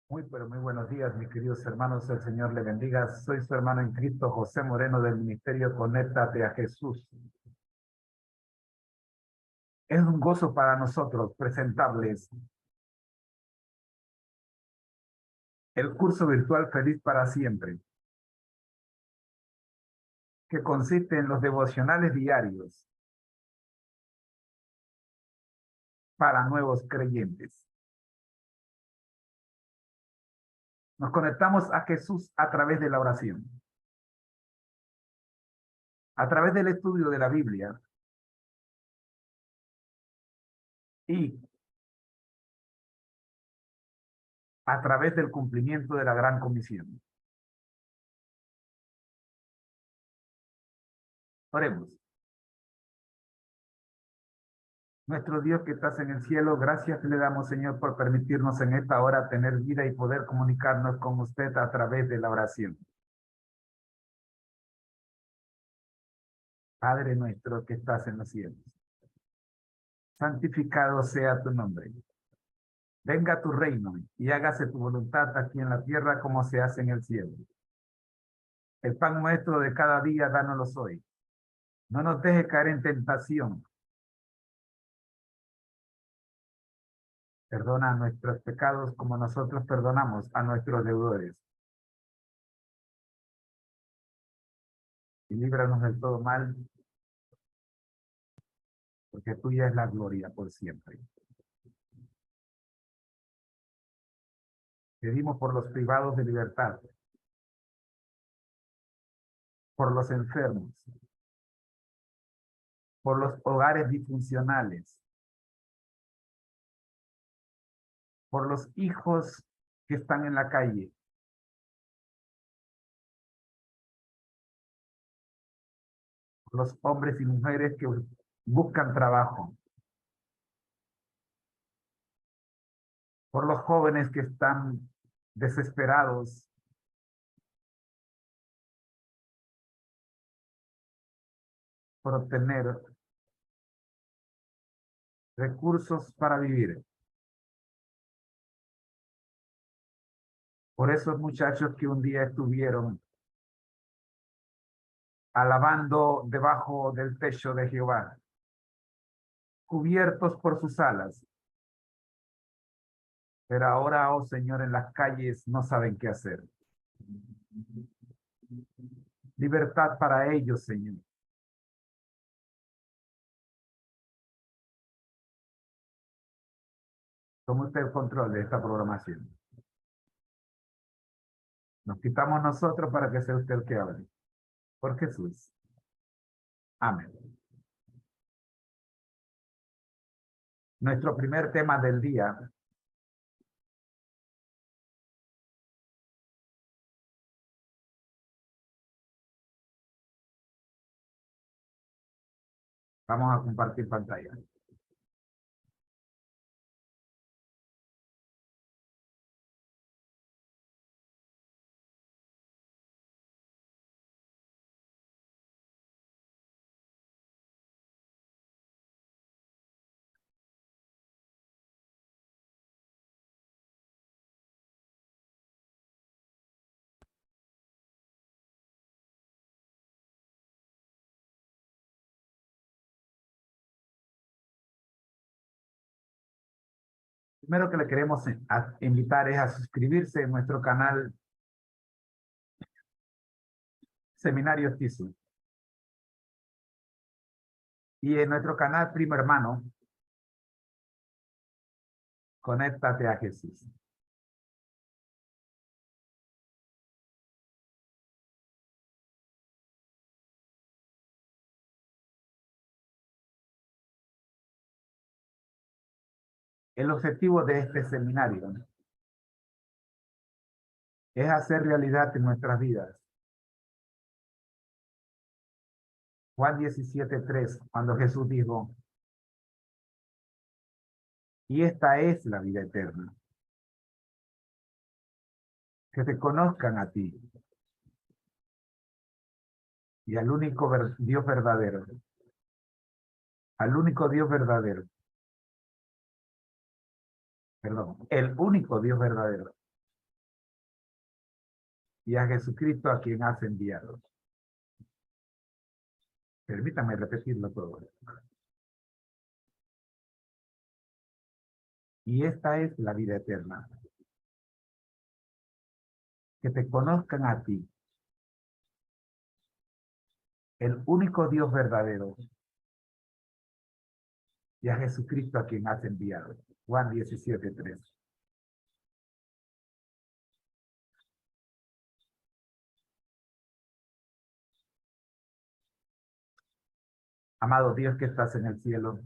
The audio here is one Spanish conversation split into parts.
Pero muy buenos días, mis queridos hermanos. El Señor le bendiga. Soy su hermano en Cristo, José Moreno, del Ministerio Conéctate a Jesús. Es un gozo para nosotros presentarles el curso virtual Feliz para Siempre, que consiste en los devocionales diarios para nuevos creyentes. Nos conectamos a Jesús a través de la oración, a través del estudio de la Biblia y a través del cumplimiento de la Gran Comisión. Oremos. Nuestro Dios que estás en el cielo, gracias le damos, Señor, por permitirnos en esta hora tener vida y poder comunicarnos con usted a través de la oración. Padre nuestro que estás en los cielos, santificado sea tu nombre. Venga tu reino y hágase tu voluntad aquí en la tierra como se hace en el cielo. El pan nuestro de cada día, dánoslo hoy. No nos deje caer en tentación. Perdona nuestros pecados como nosotros perdonamos a nuestros deudores. Y líbranos del todo mal, porque tuya es la gloria por siempre. Pedimos por los privados de libertad, por los enfermos, por los hogares disfuncionales, por los hijos que están en la calle, por los hombres y mujeres que buscan trabajo, por los jóvenes que están desesperados, por obtener recursos para vivir, por esos muchachos que un día estuvieron alabando debajo del techo de Jehová, cubiertos por sus alas, pero ahora, oh Señor, en las calles no saben qué hacer. Libertad para ellos, Señor. Tome usted el control de esta programación. Nos quitamos nosotros para que sea usted el que hable. Por Jesús. Amén. Nuestro primer tema del día vamos a compartir pantalla. Primero que le queremos invitar es a suscribirse en nuestro canal Seminario TISU. Y en nuestro canal Primo Hermano, Conéctate a Jesús. El objetivo de este seminario es hacer realidad en nuestras vidas. Juan 17:3, cuando Jesús dijo, y esta es la vida eterna, que te conozcan a ti y al único Dios verdadero, al único Dios verdadero, perdón, el único Dios verdadero, y a Jesucristo a quien has enviado. Permítame repetirlo todo. Y esta es la vida eterna. Que te conozcan a ti, el único Dios verdadero, y a Jesucristo a quien has enviado. Juan 17:3. Amado Dios que estás en el cielo,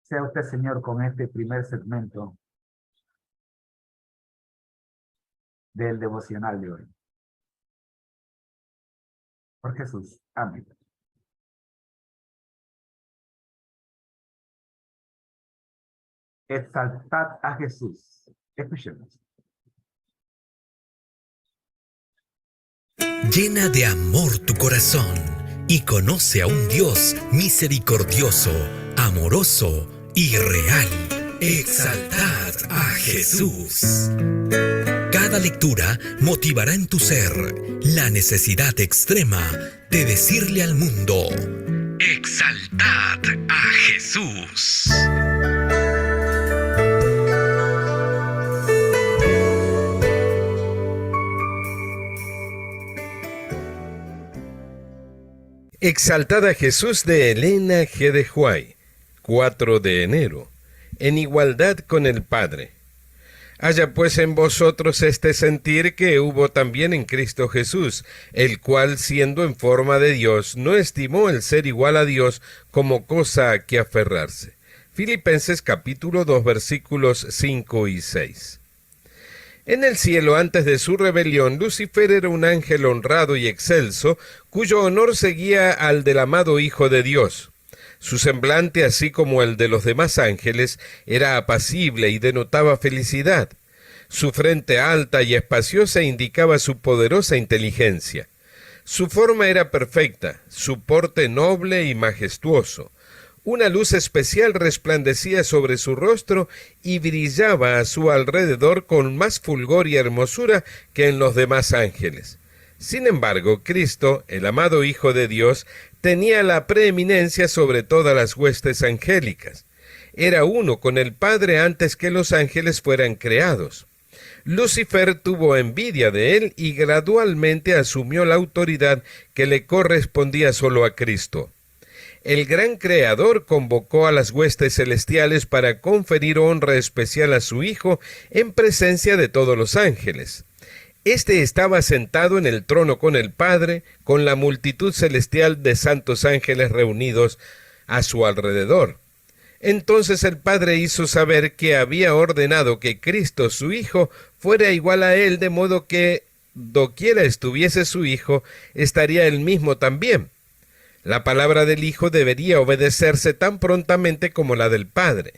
sea usted, Señor, con este primer segmento del devocional de hoy. Por Jesús. Amén. Exaltad a Jesús. Escuchemos. Llena de amor tu corazón y conoce a un Dios misericordioso, amoroso y real. Exaltad a Jesús. Cada lectura motivará en tu ser la necesidad extrema de decirle al mundo: exaltad a Jesús. Exaltad a Jesús, de Elena G. de White, 4 de enero. En igualdad con el Padre. Haya pues en vosotros este sentir que hubo también en Cristo Jesús, el cual, siendo en forma de Dios, no estimó el ser igual a Dios como cosa a que aferrarse. Filipenses capítulo 2 versículos 5 y 6. En el cielo, antes de su rebelión, Lucifer era un ángel honrado y excelso, cuyo honor seguía al del amado Hijo de Dios. Su semblante, así como el de los demás ángeles, era apacible y denotaba felicidad. Su frente alta y espaciosa indicaba su poderosa inteligencia. Su forma era perfecta, su porte noble y majestuoso. Una luz especial resplandecía sobre su rostro y brillaba a su alrededor con más fulgor y hermosura que en los demás ángeles. Sin embargo, Cristo, el amado Hijo de Dios, tenía la preeminencia sobre todas las huestes angélicas. Era uno con el Padre antes que los ángeles fueran creados. Lucifer tuvo envidia de él y gradualmente asumió la autoridad que le correspondía solo a Cristo. El gran Creador convocó a las huestes celestiales para conferir honra especial a su Hijo en presencia de todos los ángeles. Este estaba sentado en el trono con el Padre, con la multitud celestial de santos ángeles reunidos a su alrededor. Entonces el Padre hizo saber que había ordenado que Cristo, su Hijo, fuera igual a él, de modo que, doquiera estuviese su Hijo, estaría él mismo también. La palabra del Hijo debería obedecerse tan prontamente como la del Padre.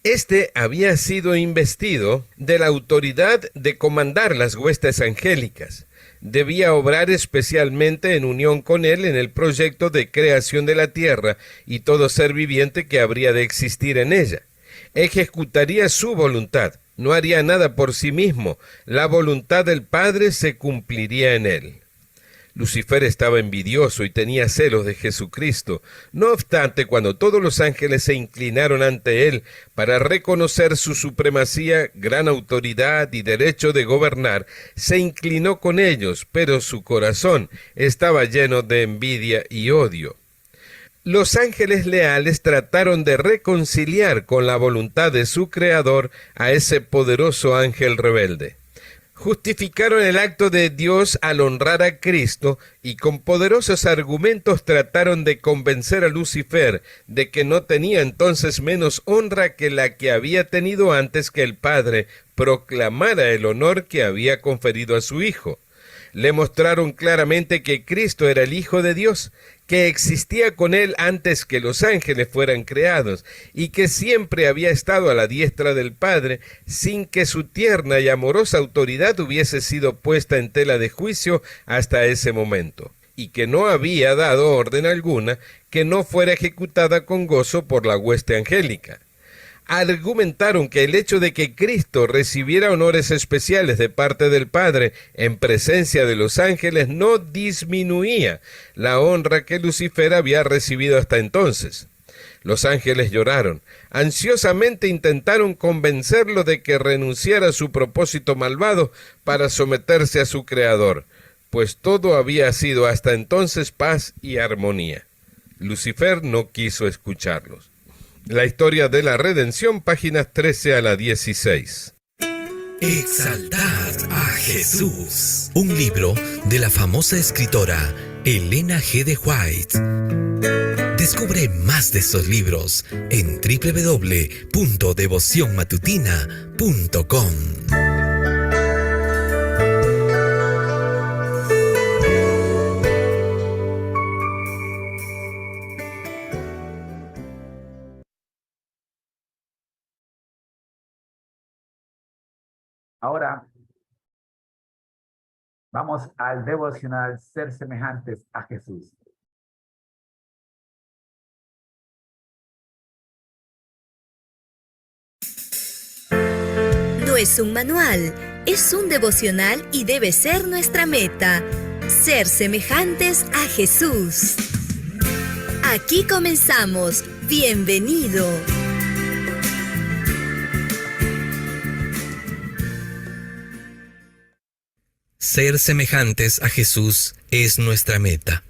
Este había sido investido de la autoridad de comandar las huestes angélicas. Debía obrar especialmente en unión con él en el proyecto de creación de la tierra y todo ser viviente que habría de existir en ella. Ejecutaría su voluntad, no haría nada por sí mismo. La voluntad del Padre se cumpliría en él. Lucifer estaba envidioso y tenía celos de Jesucristo. No obstante, cuando todos los ángeles se inclinaron ante él para reconocer su supremacía, gran autoridad y derecho de gobernar, se inclinó con ellos, pero su corazón estaba lleno de envidia y odio. Los ángeles leales trataron de reconciliar con la voluntad de su Creador a ese poderoso ángel rebelde. Justificaron el acto de Dios al honrar a Cristo y con poderosos argumentos trataron de convencer a Lucifer de que no tenía entonces menos honra que la que había tenido antes que el Padre proclamara el honor que había conferido a su Hijo. Le mostraron claramente que Cristo era el Hijo de Dios, que existía con él antes que los ángeles fueran creados, y que siempre había estado a la diestra del Padre, sin que su tierna y amorosa autoridad hubiese sido puesta en tela de juicio hasta ese momento, y que no había dado orden alguna que no fuera ejecutada con gozo por la hueste angélica. argumentaron que el hecho de que Cristo recibiera honores especiales de parte del Padre en presencia de los ángeles no disminuía la honra que Lucifer había recibido hasta entonces. Los ángeles lloraron, ansiosamente intentaron convencerlo de que renunciara a su propósito malvado para someterse a su Creador, pues todo había sido hasta entonces paz y armonía. Lucifer no quiso escucharlos. La historia de la redención, páginas 13 a la 16. Exaltad a Jesús. Un libro de la famosa escritora Elena G. de White. Descubre más de estos libros en www.devocionmatutina.com. Ahora vamos al devocional Ser semejantes a Jesús. No es un manual, es un devocional y debe ser nuestra meta. Ser semejantes a Jesús. Aquí comenzamos. Bienvenido. Ser semejantes a Jesús es nuestra meta.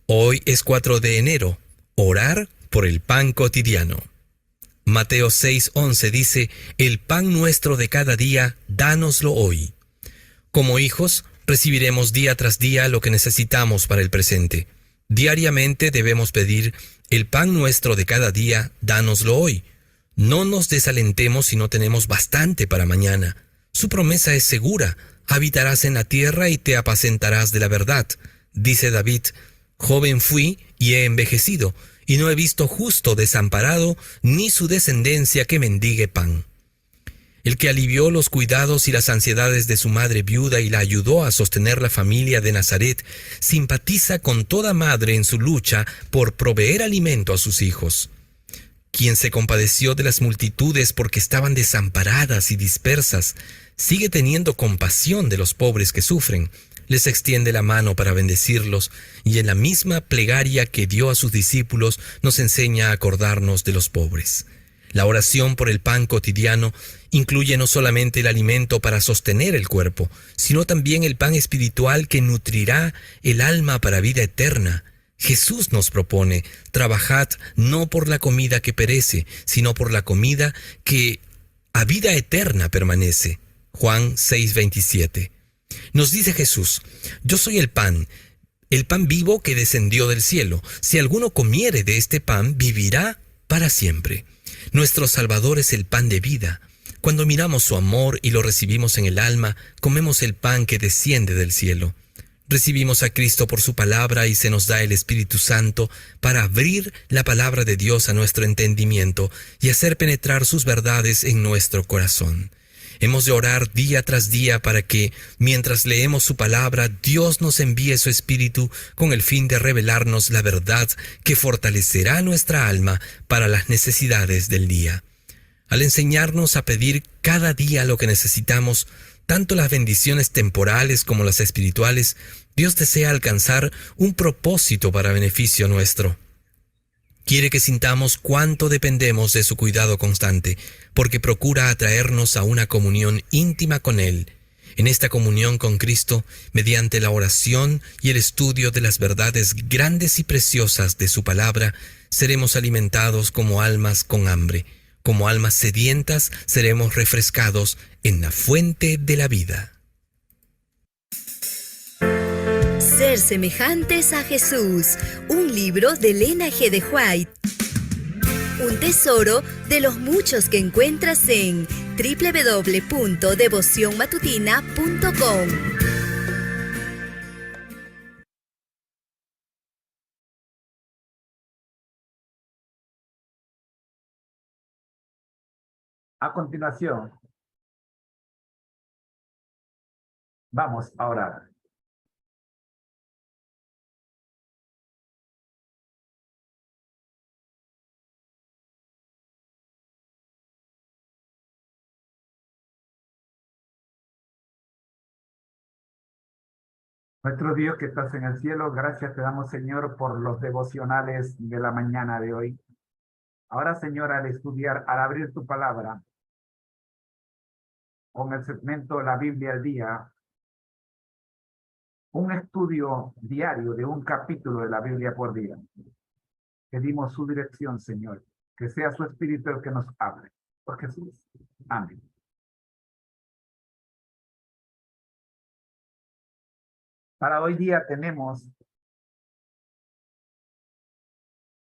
Hoy es 4 de enero. Orar por el pan cotidiano. Mateo 6:11 dice, el pan nuestro de cada día, dánoslo hoy. Como hijos, recibiremos día tras día lo que necesitamos para el presente. Diariamente debemos pedir, el pan nuestro de cada día, dánoslo hoy. No nos desalentemos si no tenemos bastante para mañana. Su promesa es segura. Habitarás en la tierra y te apacentarás de la verdad. Dice David, joven fui y he envejecido, y no he visto justo desamparado, ni su descendencia que mendigue pan. El que alivió los cuidados y las ansiedades de su madre viuda y la ayudó a sostener la familia de Nazaret, simpatiza con toda madre en su lucha por proveer alimento a sus hijos. Quien se compadeció de las multitudes porque estaban desamparadas y dispersas, sigue teniendo compasión de los pobres que sufren, les extiende la mano para bendecirlos, y en la misma plegaria que dio a sus discípulos nos enseña a acordarnos de los pobres. La oración por el pan cotidiano incluye no solamente el alimento para sostener el cuerpo, sino también el pan espiritual que nutrirá el alma para vida eterna. Jesús nos propone, trabajad no por la comida que perece, sino por la comida que a vida eterna permanece. Juan 6:27. Nos dice Jesús, yo soy el pan vivo que descendió del cielo. Si alguno comiere de este pan, vivirá para siempre. Nuestro Salvador es el pan de vida. Cuando miramos su amor y lo recibimos en el alma, comemos el pan que desciende del cielo. Recibimos a Cristo por su palabra y se nos da el Espíritu Santo para abrir la palabra de Dios a nuestro entendimiento y hacer penetrar sus verdades en nuestro corazón. Hemos de orar día tras día para que, mientras leemos su palabra, Dios nos envíe su Espíritu con el fin de revelarnos la verdad que fortalecerá nuestra alma para las necesidades del día. Al enseñarnos a pedir cada día lo que necesitamos, tanto las bendiciones temporales como las espirituales, Dios desea alcanzar un propósito para beneficio nuestro. Quiere que sintamos cuánto dependemos de su cuidado constante, porque procura atraernos a una comunión íntima con Él. En esta comunión con Cristo, mediante la oración y el estudio de las verdades grandes y preciosas de su palabra, seremos alimentados como almas con hambre. Como almas sedientas, seremos refrescados en la fuente de la vida. Ser semejantes a Jesús, un libro de Elena G. de White. Un tesoro de los muchos que encuentras en www.devocionmatutina.com. A continuación, vamos a orar. Nuestro Dios que estás en el cielo, gracias te damos, Señor, por los devocionales de la mañana de hoy. Ahora, Señor, al estudiar, al abrir tu palabra, con el segmento La Biblia al día, un estudio diario de un capítulo de la Biblia por día. Pedimos su dirección, Señor, que sea su Espíritu el que nos hable. Por Jesús. Amén. Para hoy día tenemos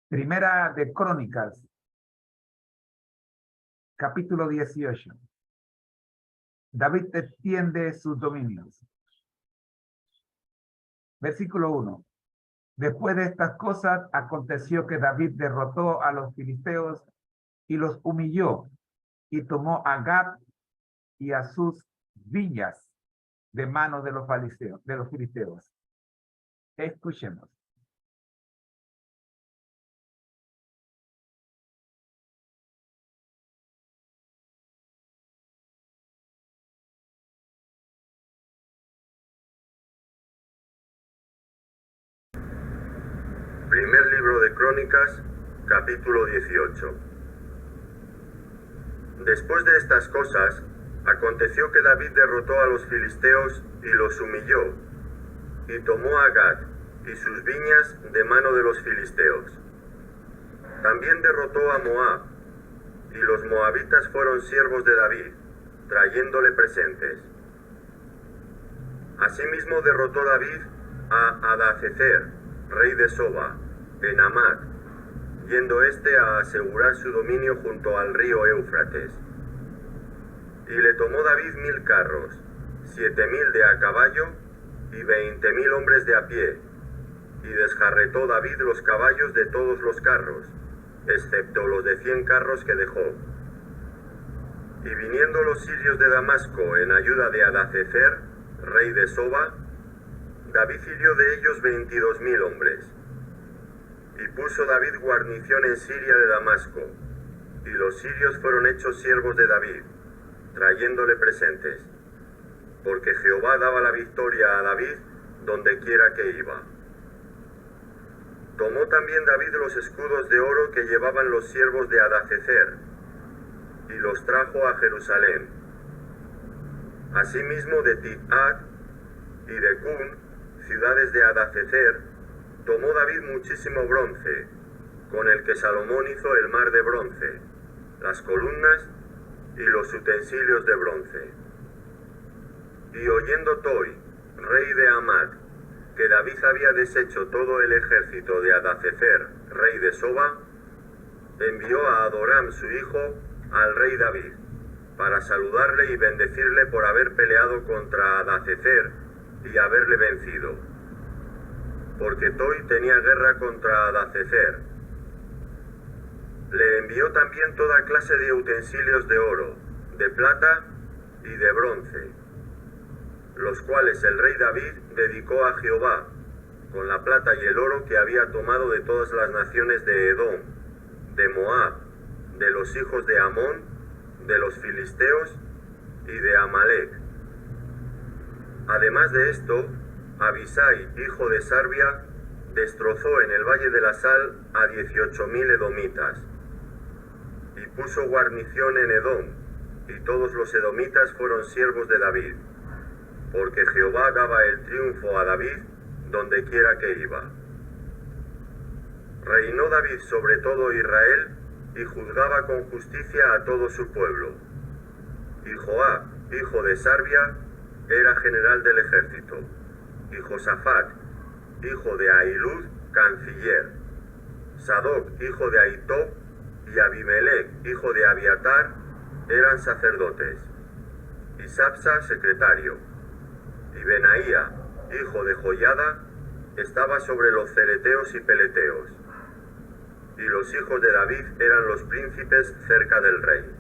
Primera de Crónicas, capítulo 18. David extiende sus dominios. Versículo 1. Después de estas cosas, aconteció que David derrotó a los filisteos y los humilló, y tomó a Gat y a sus villas de mano de los filisteos. Escuchemos. Primer libro de Crónicas, capítulo 18. Después de estas cosas, aconteció que David derrotó a los filisteos y los humilló, y tomó a Gad y sus viñas de mano de los filisteos. También derrotó a Moab, y los moabitas fueron siervos de David, trayéndole presentes. Asimismo derrotó David a Hadacezer, rey de Soba, en Hamat, yendo éste a asegurar su dominio junto al río Éufrates. Y le tomó David 1000 carros, 7000 de a caballo y 20.000 hombres de a pie, y desjarretó David los caballos de todos los carros, excepto los de 100 carros que dejó. Y viniendo los sirios de Damasco en ayuda de Hadacezer, rey de Soba, David hirió de ellos 22.000 hombres. Y puso David guarnición en Siria de Damasco, y los sirios fueron hechos siervos de David, trayéndole presentes, porque Jehová daba la victoria a David donde quiera que iba. Tomó también David los escudos de oro que llevaban los siervos de Hadacezer, y los trajo a Jerusalén. Asimismo de Tit-At y de Cun, ciudades de Hadacezer, tomó David muchísimo bronce, con el que Salomón hizo el mar de bronce, las columnas y los utensilios de bronce. Y oyendo Toi, rey de Hamat, que David había deshecho todo el ejército de Hadacezer, rey de Soba, envió a Adoram su hijo al rey David, para saludarle y bendecirle por haber peleado contra Hadacezer y haberle vencido, porque Toi tenía guerra contra Hadacezer. Le envió también toda clase de utensilios de oro, de plata y de bronce, los cuales el rey David dedicó a Jehová, con la plata y el oro que había tomado de todas las naciones de Edom, de Moab, de los hijos de Amón, de los filisteos y de Amalek. Además de esto, Abisai, hijo de Sarbia, destrozó en el valle de la Sal a 18.000 edomitas, y puso guarnición en Edom, y todos los edomitas fueron siervos de David, porque Jehová daba el triunfo a David donde quiera que iba. Reinó David sobre todo Israel, y juzgaba con justicia a todo su pueblo. Y Joab, hijo de Sarbia, era general del ejército, y Josafat, hijo de Ahilud, canciller, Sadoc, hijo de Ahitob, y Abimelech, hijo de Abiatar, eran sacerdotes, y Sapsa, secretario, y Benaía, hijo de Joiada, estaba sobre los cereteos y peleteos, y los hijos de David eran los príncipes cerca del rey.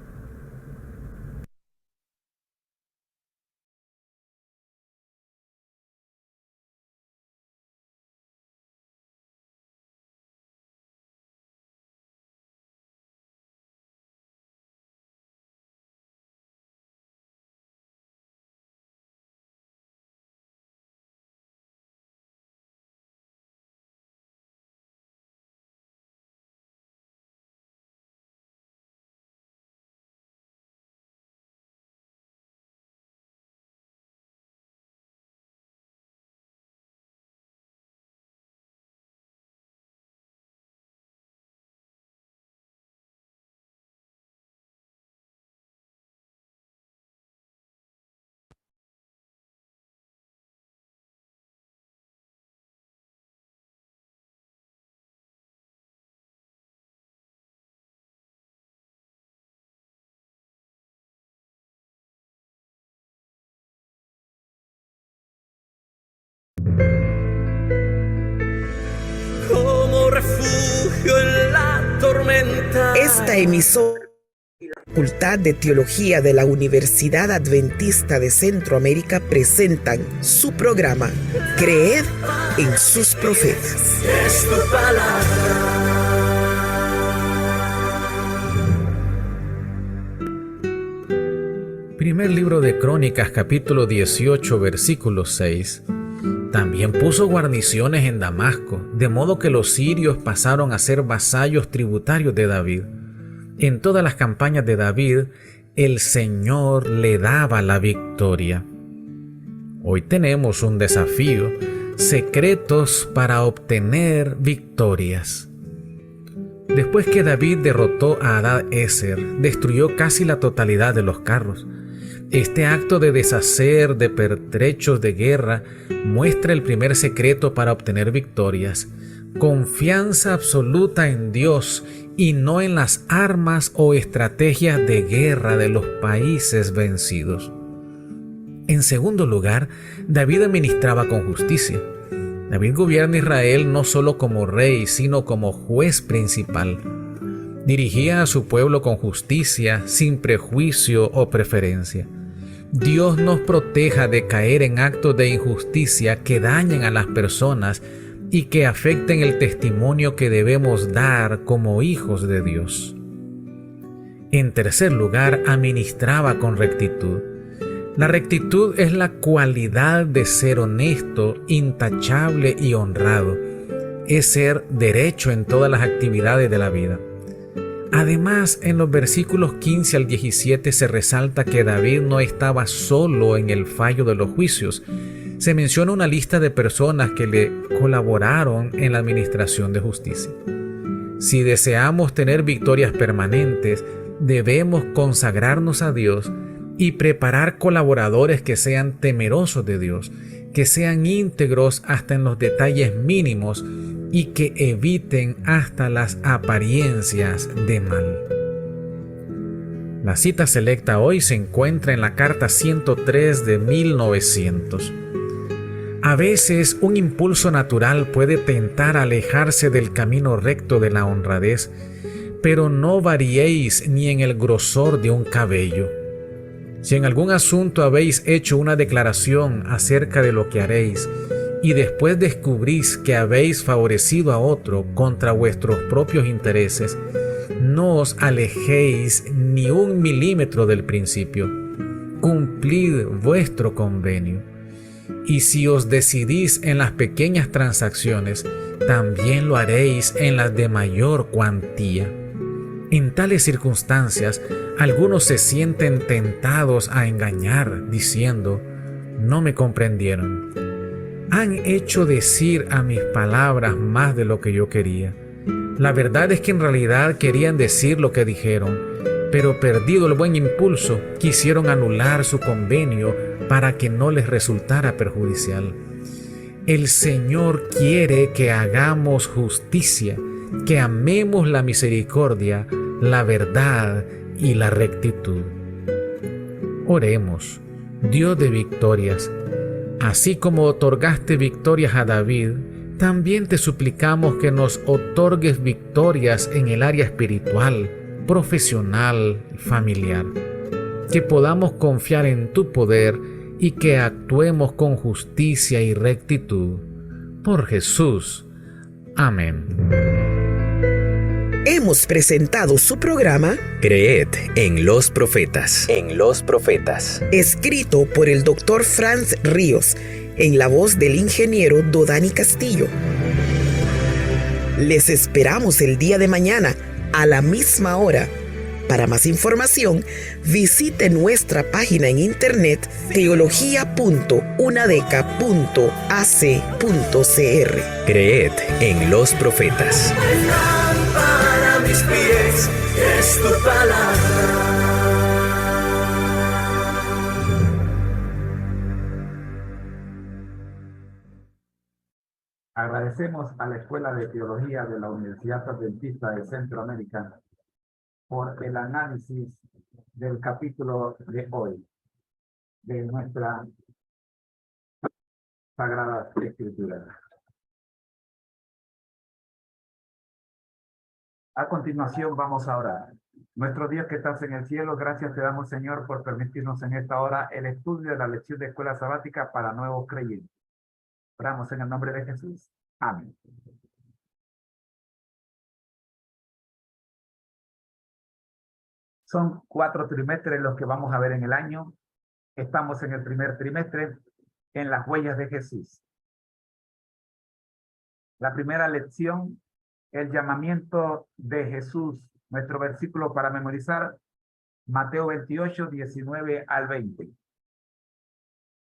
refugio en la tormenta. Esta emisora y la Facultad de Teología de la Universidad Adventista de Centroamérica presentan su programa Creed en sus profetas. Es tu palabra. Primer libro de Crónicas, capítulo 18, versículo 6. También puso guarniciones en Damasco, de modo que los sirios pasaron a ser vasallos tributarios de David. En todas las campañas de David, el Señor le daba la victoria. Hoy tenemos un desafío: secretos para obtener victorias. Después que David derrotó a Hadad-Ezer, destruyó casi la totalidad de los carros. Este acto de deshacer de pertrechos de guerra muestra el primer secreto para obtener victorias: confianza absoluta en Dios y no en las armas o estrategias de guerra de los países vencidos. En segundo lugar, David administraba con justicia. David gobierna Israel no solo como rey, sino como juez principal. Dirigía a su pueblo con justicia, sin prejuicio o preferencia. Dios nos proteja de caer en actos de injusticia que dañen a las personas y que afecten el testimonio que debemos dar como hijos de Dios. En tercer lugar, administraba con rectitud. La rectitud es la cualidad de ser honesto, intachable y honrado. Es ser derecho en todas las actividades de la vida. Además, en los versículos 15 al 17 se resalta que David no estaba solo en el fallo de los juicios. Se menciona una lista de personas que le colaboraron en la administración de justicia. Si deseamos tener victorias permanentes, debemos consagrarnos a Dios y preparar colaboradores que sean temerosos de Dios, que sean íntegros hasta en los detalles mínimos y que eviten hasta las apariencias de mal. La cita selecta hoy se encuentra en la carta 103 de 1900. A veces un impulso natural puede tentar a alejarse del camino recto de la honradez, pero no variéis ni en el grosor de un cabello. Si en algún asunto habéis hecho una declaración acerca de lo que haréis, y después descubrís que habéis favorecido a otro contra vuestros propios intereses, no os alejéis ni un milímetro del principio. Cumplid vuestro convenio. Y si os decidís en las pequeñas transacciones, también lo haréis en las de mayor cuantía. En tales circunstancias, algunos se sienten tentados a engañar, diciendo: no me comprendieron. Han hecho decir a mis palabras más de lo que yo quería. La verdad es que en realidad querían decir lo que dijeron, pero perdido el buen impulso, quisieron anular su convenio para que no les resultara perjudicial. El Señor quiere que hagamos justicia, que amemos la misericordia, la verdad y la rectitud. Oremos. Dios de victorias, así como otorgaste victorias a David, también te suplicamos que nos otorgues victorias en el área espiritual, profesional y familiar. Que podamos confiar en tu poder y que actuemos con justicia y rectitud. Por Jesús. Amén. Hemos presentado su programa Creed en los profetas. En los profetas. escrito por el Dr. Franz Ríos, en la voz del ingeniero Dodani Castillo. Les esperamos el día de mañana a la misma hora. Para más información, visite nuestra página en internet teología.unadeca.ac.cr. Creed en los profetas. Para mis pies es tu palabra. Agradecemos a la Escuela de Teología de la Universidad Adventista de Centroamérica por el análisis del capítulo de hoy de nuestra Sagrada Escritura. A continuación vamos a orar. Nuestro Dios que estás en el cielo, gracias te damos, Señor, por permitirnos en esta hora el estudio de la lección de escuela sabática para nuevos creyentes. Oramos en el nombre de Jesús. Amén. Son 4 trimestres los que vamos a ver en el año. Estamos en el primer trimestre, en las huellas de Jesús. La primera lección, el llamamiento de Jesús. Nuestro versículo para memorizar, Mateo 28, 19 al 20.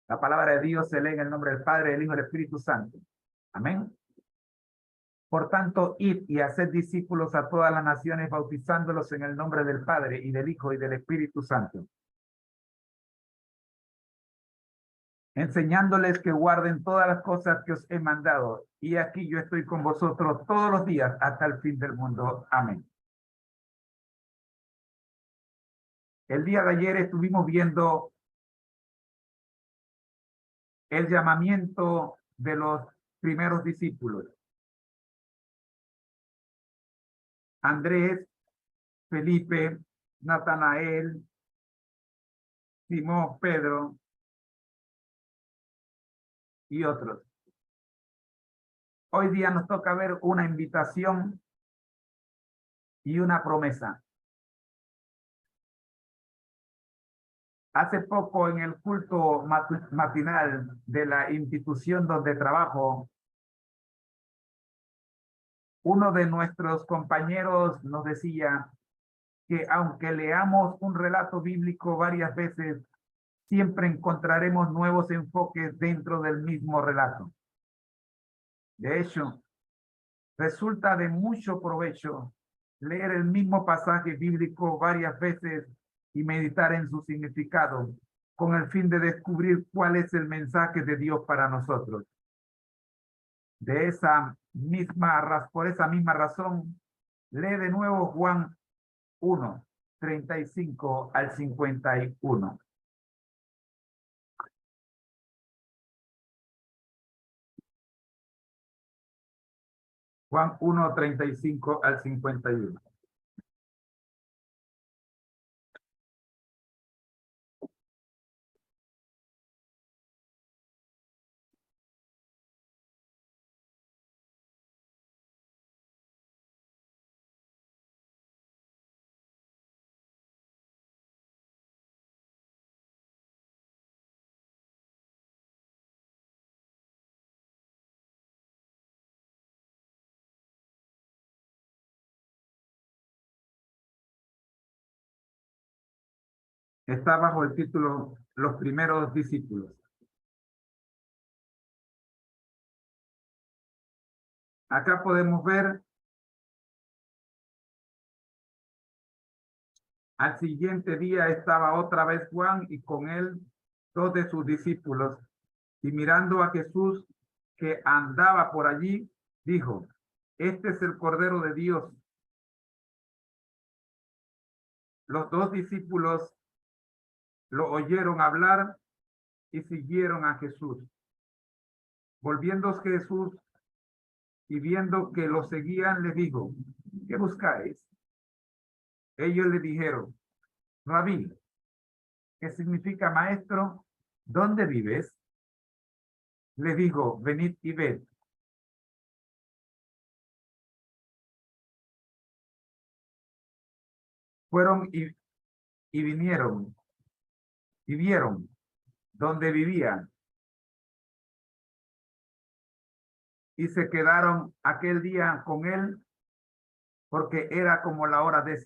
La palabra de Dios se lee en el nombre del Padre, del Hijo y del Espíritu Santo. Amén. Por tanto, id y haced discípulos a todas las naciones, bautizándolos en el nombre del Padre, y del Hijo, y del Espíritu Santo, enseñándoles que guarden todas las cosas que os he mandado. Y aquí yo estoy con vosotros todos los días hasta el fin del mundo. Amén. El día de ayer estuvimos viendo el llamamiento de los primeros discípulos. Andrés, Felipe, Natanael, Simón, Pedro y otros. Hoy día nos toca ver una invitación y una promesa. Hace poco en el culto matinal de la institución donde trabajo, uno de nuestros compañeros nos decía que aunque leamos un relato bíblico varias veces, siempre encontraremos nuevos enfoques dentro del mismo relato. De hecho, resulta de mucho provecho leer el mismo pasaje bíblico varias veces y meditar en su significado, con el fin de descubrir cuál es el mensaje de Dios para nosotros. Por esa misma razón, lee de nuevo Juan 1, 35 al 51. Juan 1, 35 al 51. Está bajo el título Los primeros discípulos. Acá podemos ver al siguiente día estaba otra vez Juan y con él 2 de sus discípulos, y mirando a Jesús que andaba por allí, dijo: este es el Cordero de Dios. Los 2 discípulos lo oyeron hablar y siguieron a Jesús. Volviéndose Jesús y viendo que lo seguían, les dijo: ¿qué buscáis? Ellos le dijeron: Rabí, que significa maestro, ¿dónde vives? Le dijo: venid y ved. Fueron y vinieron y vieron donde vivía, y se quedaron aquel día con él, porque era como la hora 10.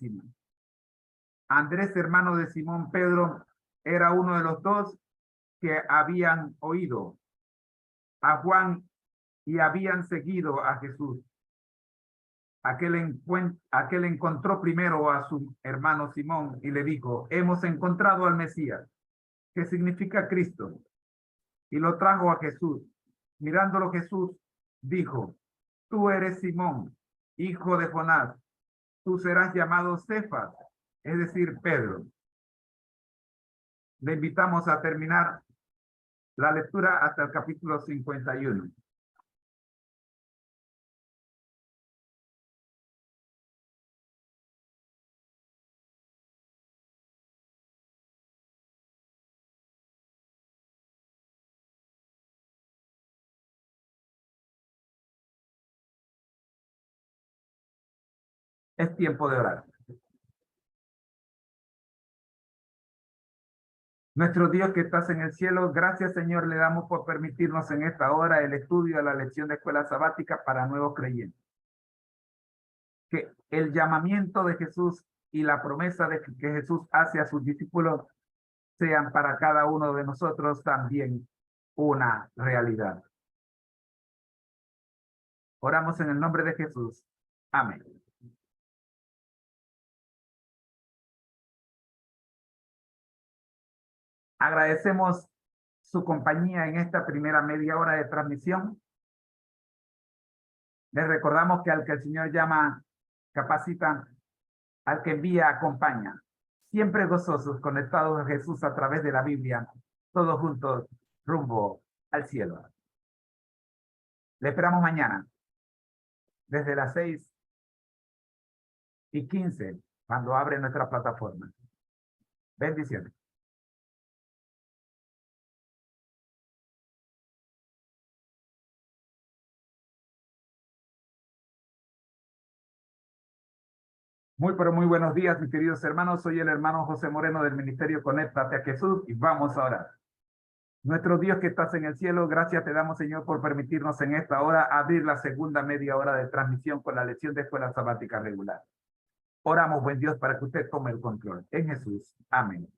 Andrés, hermano de Simón Pedro, era uno de los 2 que habían oído a Juan y habían seguido a Jesús. Aquel encontró primero a su hermano Simón y le dijo: hemos encontrado al Mesías, que significa Cristo. Y lo trajo a Jesús. Mirándolo Jesús dijo: tú eres Simón, hijo de Jonás, tú serás llamado Cefas, es decir, Pedro. Le invitamos a terminar la lectura hasta el capítulo 51. Es tiempo de orar. Nuestro Dios que estás en el cielo, gracias Señor le damos por permitirnos en esta hora el estudio de la lección de escuela sabática para nuevos creyentes. Que el llamamiento de Jesús y la promesa de que Jesús hace a sus discípulos sean para cada uno de nosotros también una realidad. Oramos en el nombre de Jesús. Amén. Agradecemos su compañía en esta primera media hora de transmisión. Les recordamos que al que el Señor llama, capacita, al que envía, acompaña. Siempre gozosos, conectados a Jesús a través de la Biblia, todos juntos, rumbo al cielo. Le esperamos mañana, desde las 6:15, cuando abre nuestra plataforma. Bendiciones. Muy, pero muy buenos días, mis queridos hermanos. Soy el hermano José Moreno del Ministerio Conéctate a Jesús y vamos a orar. Nuestro Dios que estás en el cielo, gracias te damos, Señor, por permitirnos en esta hora abrir la segunda media hora de transmisión con la lección de escuela sabática regular. Oramos, buen Dios, para que usted tome el control. En Jesús. Amén.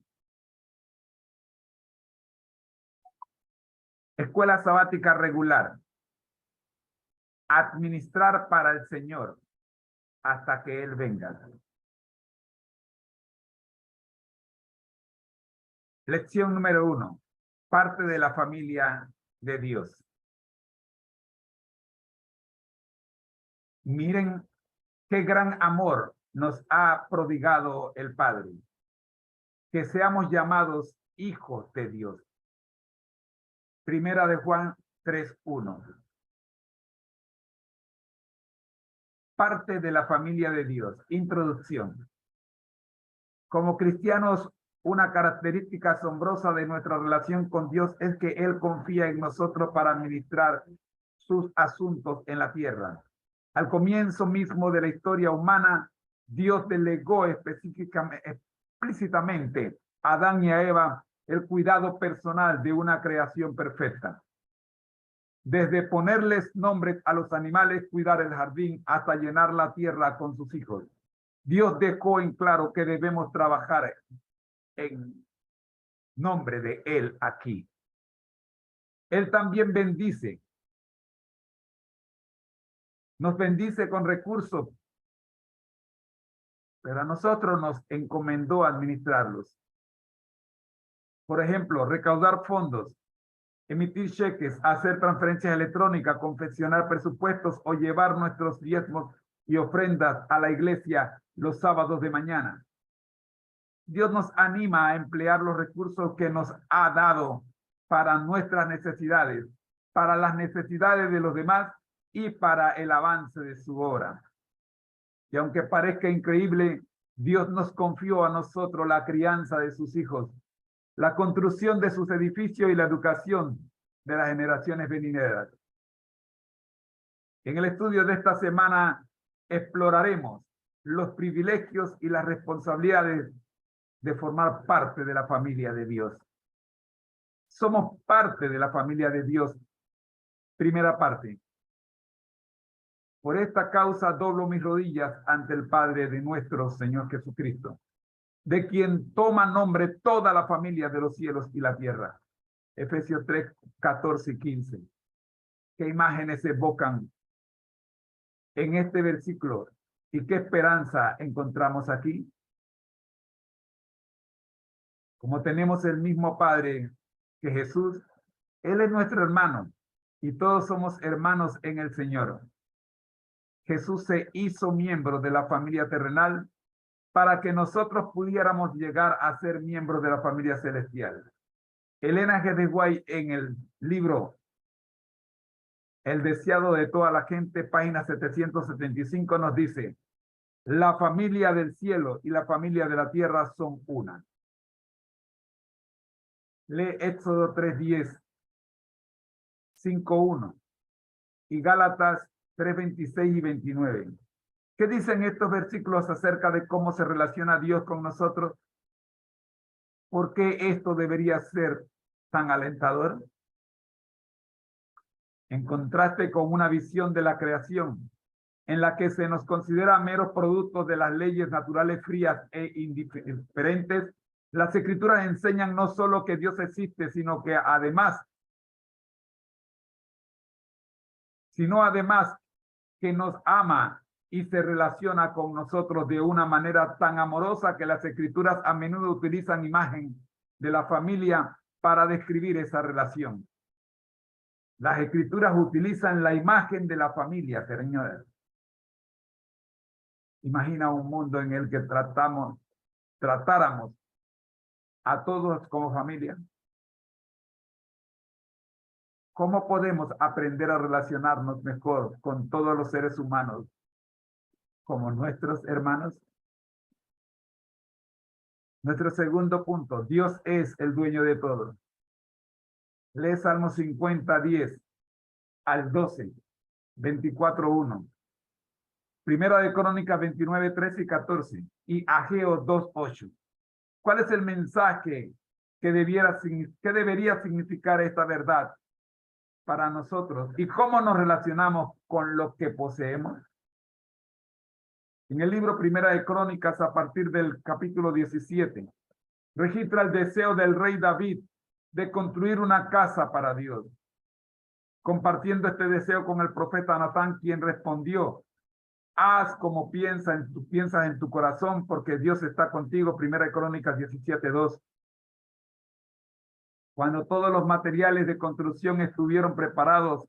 Escuela sabática regular. Administrar para el Señor hasta que Él venga. Lección número 1. Parte de la familia de Dios. Miren qué gran amor nos ha prodigado el Padre. Que seamos llamados hijos de Dios. Primera de Juan 3:1. Parte de la familia de Dios. Introducción. Como cristianos, una característica asombrosa de nuestra relación con Dios es que Él confía en nosotros para administrar sus asuntos en la tierra. Al comienzo mismo de la historia humana, Dios delegó explícitamente a Adán y a Eva el cuidado personal de una creación perfecta. Desde ponerles nombres a los animales, cuidar el jardín, hasta llenar la tierra con sus hijos. Dios dejó en claro que debemos trabajar en nombre de Él aquí. Él también bendice. Nos bendice con recursos, pero a nosotros nos encomendó administrarlos. Por ejemplo, recaudar fondos, emitir cheques, hacer transferencias electrónicas, confeccionar presupuestos o llevar nuestros diezmos y ofrendas a la iglesia los sábados de mañana. Dios nos anima a emplear los recursos que nos ha dado para nuestras necesidades, para las necesidades de los demás y para el avance de su obra. Y aunque parezca increíble, Dios nos confió a nosotros la crianza de sus hijos, la construcción de sus edificios y la educación de las generaciones venideras. En el estudio de esta semana exploraremos los privilegios y las responsabilidades de formar parte de la familia de Dios. Somos parte de la familia de Dios. Primera parte. Por esta causa doblo mis rodillas ante el Padre de nuestro Señor Jesucristo, de quien toma nombre toda la familia de los cielos y la tierra. Efesios 3:14-15. ¿Qué imágenes evocan en este versículo y qué esperanza encontramos aquí? Como tenemos el mismo Padre que Jesús, Él es nuestro hermano y todos somos hermanos en el Señor. Jesús se hizo miembro de la familia terrenal para que nosotros pudiéramos llegar a ser miembros de la familia celestial. Elena G. de White, en el libro El deseado de toda la gente, página 775, nos dice: la familia del cielo y la familia de la tierra son una. Lee Éxodo 3:10, 5:1 y Gálatas 3:26 y 29. ¿Qué dicen estos versículos acerca de cómo se relaciona Dios con nosotros? ¿Por qué esto debería ser tan alentador? En contraste con una visión de la creación, en la que se nos considera meros productos de las leyes naturales frías e indiferentes, las Escrituras enseñan no solo que Dios existe, sino además que nos ama y se relaciona con nosotros de una manera tan amorosa que las Escrituras a menudo utilizan imagen de la familia para describir esa relación. Las Escrituras utilizan la imagen de la familia, señores. Imagina un mundo en el que tratáramos a todos como familia. ¿Cómo podemos aprender a relacionarnos mejor con todos los seres humanos como nuestros hermanos? Nuestro segundo punto, Dios es el dueño de todo. Lee Salmo 50, 10 al 12, 24:1. Primera de Crónicas 29, 13 y 14. Y Ageo 2, 8. ¿Cuál es el mensaje que debería significar esta verdad para nosotros? ¿Y cómo nos relacionamos con lo que poseemos? En el libro Primera de Crónicas, a partir del capítulo 17, registra el deseo del rey David de construir una casa para Dios. Compartiendo este deseo con el profeta Natán, quien respondió: haz como piensas en tu corazón, porque Dios está contigo. Primera de Crónicas 17:2. Cuando todos los materiales de construcción estuvieron preparados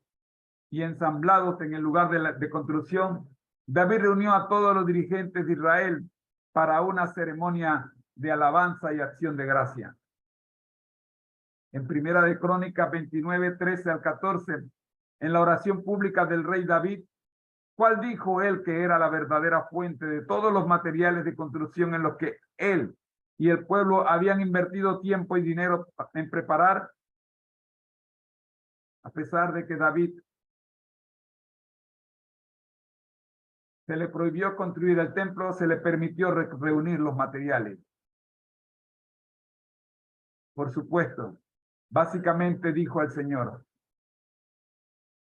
y ensamblados en el lugar de construcción, David reunió a todos los dirigentes de Israel para una ceremonia de alabanza y acción de gracia. En Primera de Crónicas 29, 13 al 14, en la oración pública del rey David, ¿cuál dijo él que era la verdadera fuente de todos los materiales de construcción en los que él y el pueblo habían invertido tiempo y dinero en preparar? A pesar de que David se le prohibió construir el templo, se le permitió reunir los materiales. Por supuesto, básicamente dijo el Señor: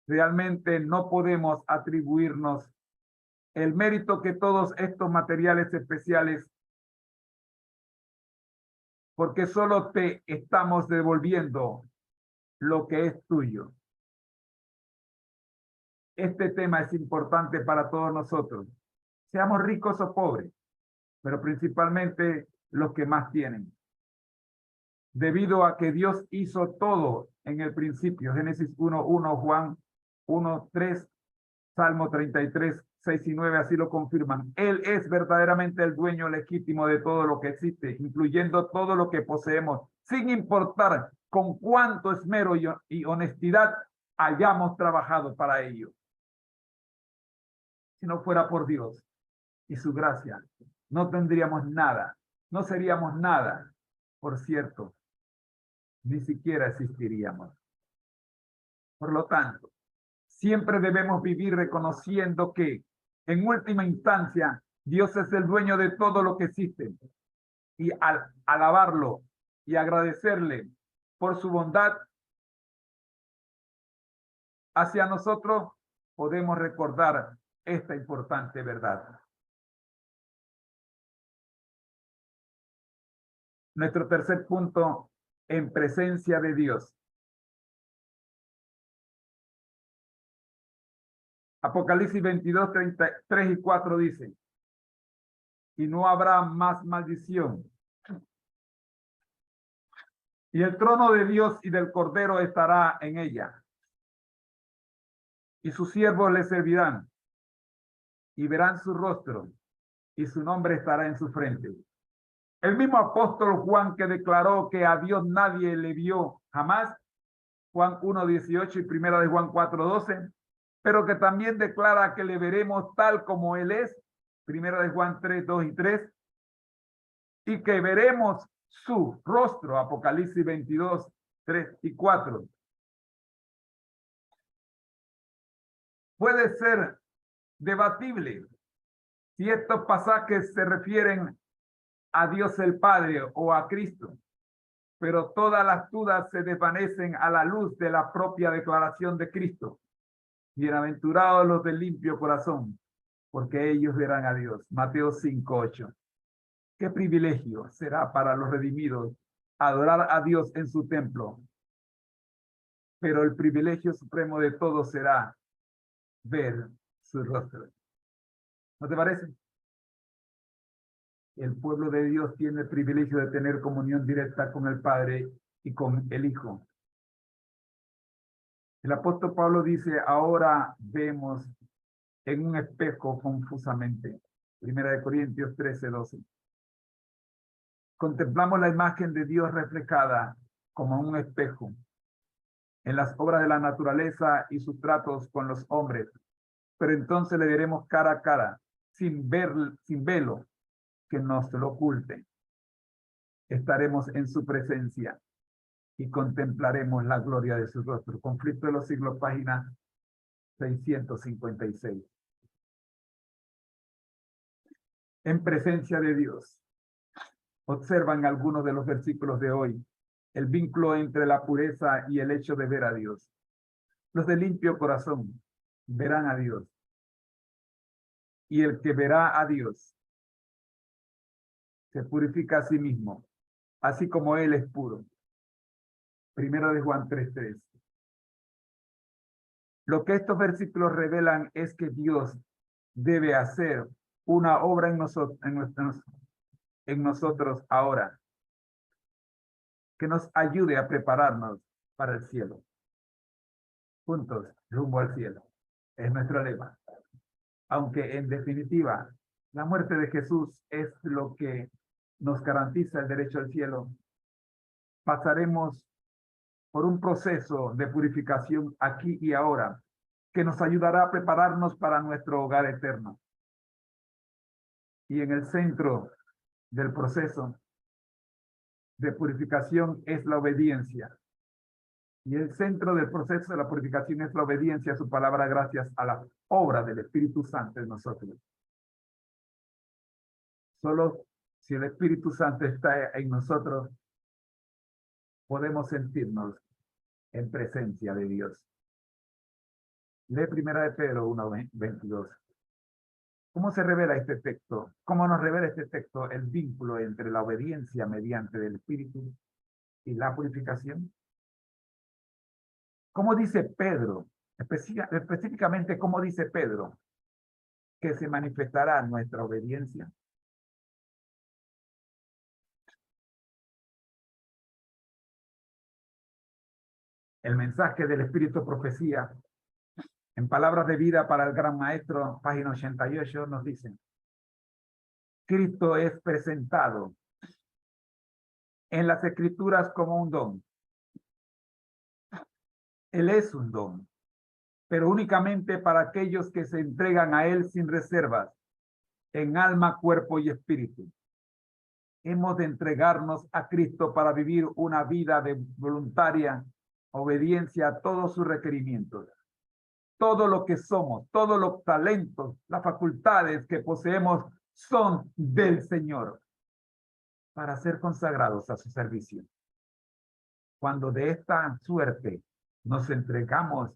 realmente no podemos atribuirnos el mérito que todos estos materiales especiales, porque solo te estamos devolviendo lo que es tuyo. Este tema es importante para todos nosotros. Seamos ricos o pobres, pero principalmente los que más tienen. Debido a que Dios hizo todo en el principio, Génesis 1:1, Juan 1:3, Salmo 33, 6 y 9 así lo confirman. Él es verdaderamente el dueño legítimo de todo lo que existe, incluyendo todo lo que poseemos, sin importar con cuánto esmero y honestidad hayamos trabajado para ello. Si no fuera por Dios y su gracia, no tendríamos nada, no seríamos nada. Por cierto, ni siquiera existiríamos. Por lo tanto, siempre debemos vivir reconociendo que, en última instancia, Dios es el dueño de todo lo que existe. Y al alabarlo y agradecerle por su bondad hacia nosotros, podemos recordar esta importante verdad. Nuestro tercer punto, en presencia de Dios. Apocalipsis 22, 33 y 4 dice: y no habrá más maldición. Y el trono de Dios y del Cordero estará en ella. Y sus siervos le servirán. Y verán su rostro. Y su nombre estará en su frente. El mismo apóstol Juan, que declaró que a Dios nadie le vio jamás, Juan 1:18 y primera de Juan 4:12, pero que también declara que le veremos tal como Él es, primera de Juan 3:2 y 3, y que veremos su rostro, Apocalipsis 22, 3 y 4. Puede ser debatible Si estos pasajes se refieren a Dios el Padre o a Cristo, pero todas las dudas se desvanecen a la luz de la propia declaración de Cristo. Bienaventurados los de limpio corazón, porque ellos verán a Dios. Mateo 5:8. Qué privilegio será para los redimidos adorar a Dios en su templo. Pero el privilegio supremo de todos será ver su rostro. ¿No te parece? El pueblo de Dios tiene el privilegio de tener comunión directa con el Padre y con el Hijo. El apóstol Pablo dice, ahora vemos en un espejo confusamente. 1 Corintios 13:12. Contemplamos la imagen de Dios reflejada como un espejo en las obras de la naturaleza y sus tratos con los hombres. Pero entonces le veremos cara a cara, sin velo que nos lo oculte. Estaremos en su presencia y contemplaremos la gloria de su rostro. Conflicto de los siglos, página 656. En presencia de Dios. Observan algunos de los versículos de hoy el vínculo entre la pureza y el hecho de ver a Dios. Los de limpio corazón verán a Dios. Y el que verá a Dios se purifica a sí mismo, así como Él es puro. 1 de Juan 3:3. Lo que estos versículos revelan es que Dios debe hacer una obra en nosotros ahora, que nos ayude a prepararnos para el cielo. Juntos, rumbo al cielo. Es nuestro lema. Aunque en definitiva, la muerte de Jesús es lo que nos garantiza el derecho al cielo, pasaremos por un proceso de purificación aquí y ahora, que nos ayudará a prepararnos para nuestro hogar eterno. Y en el centro del proceso de purificación es la obediencia. Y el centro del proceso de la purificación es la obediencia a su palabra gracias a la obra del Espíritu Santo en nosotros. Solo si el Espíritu Santo está en nosotros, podemos sentirnos en presencia de Dios. Lee 1 de Pedro 1:22. ¿Cómo se revela este texto? ¿Cómo nos revela este texto el vínculo entre la obediencia mediante el Espíritu y la purificación? ¿Cómo dice Pedro? Específicamente, ¿cómo dice Pedro que se manifestará nuestra obediencia? El mensaje del Espíritu Profecía, en palabras de vida para el Gran Maestro, página 88, nos dice: Cristo es presentado en las Escrituras como un don. Él es un don, pero únicamente para aquellos que se entregan a Él sin reservas, en alma, cuerpo y espíritu. Hemos de entregarnos a Cristo para vivir una vida de voluntaria obediencia a todos sus requerimientos. Todo lo que somos, todos los talentos, las facultades que poseemos son del Señor para ser consagrados a su servicio. Cuando de esta suerte nos entregamos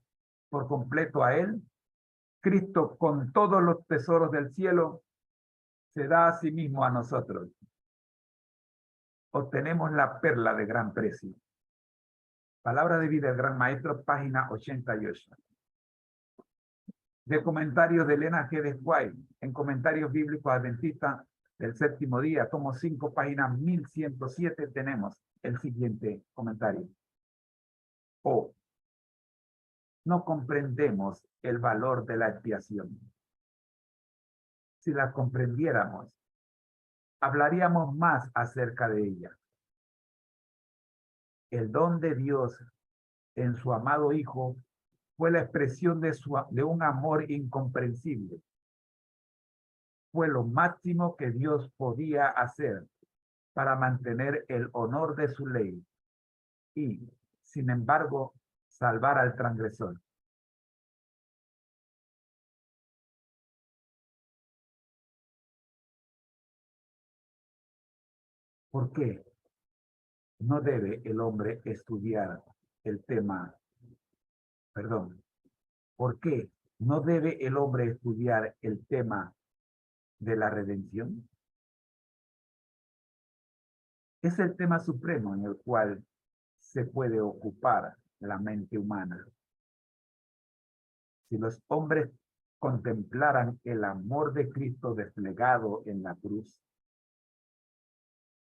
por completo a Él, Cristo, con todos los tesoros del cielo, se da a sí mismo a nosotros. Obtenemos la perla de gran precio. Palabra de vida del Gran Maestro, página 88. De comentarios de Elena G. de White, en Comentarios Bíblicos Adventistas del Séptimo Día, tomo 5, página 1107, tenemos el siguiente comentario. No comprendemos el valor de la expiación. Si la comprendiéramos, hablaríamos más acerca de ella. El don de Dios en su amado Hijo fue la expresión de un amor incomprensible. Fue lo máximo que Dios podía hacer para mantener el honor de su ley y, sin embargo, salvar al transgresor. ¿Por qué no debe el hombre estudiar el tema? Perdón. ¿Por qué no debe el hombre estudiar el tema de la redención? Es el tema supremo en el cual se puede ocupar la mente humana. Si los hombres contemplaran el amor de Cristo desplegado en la cruz,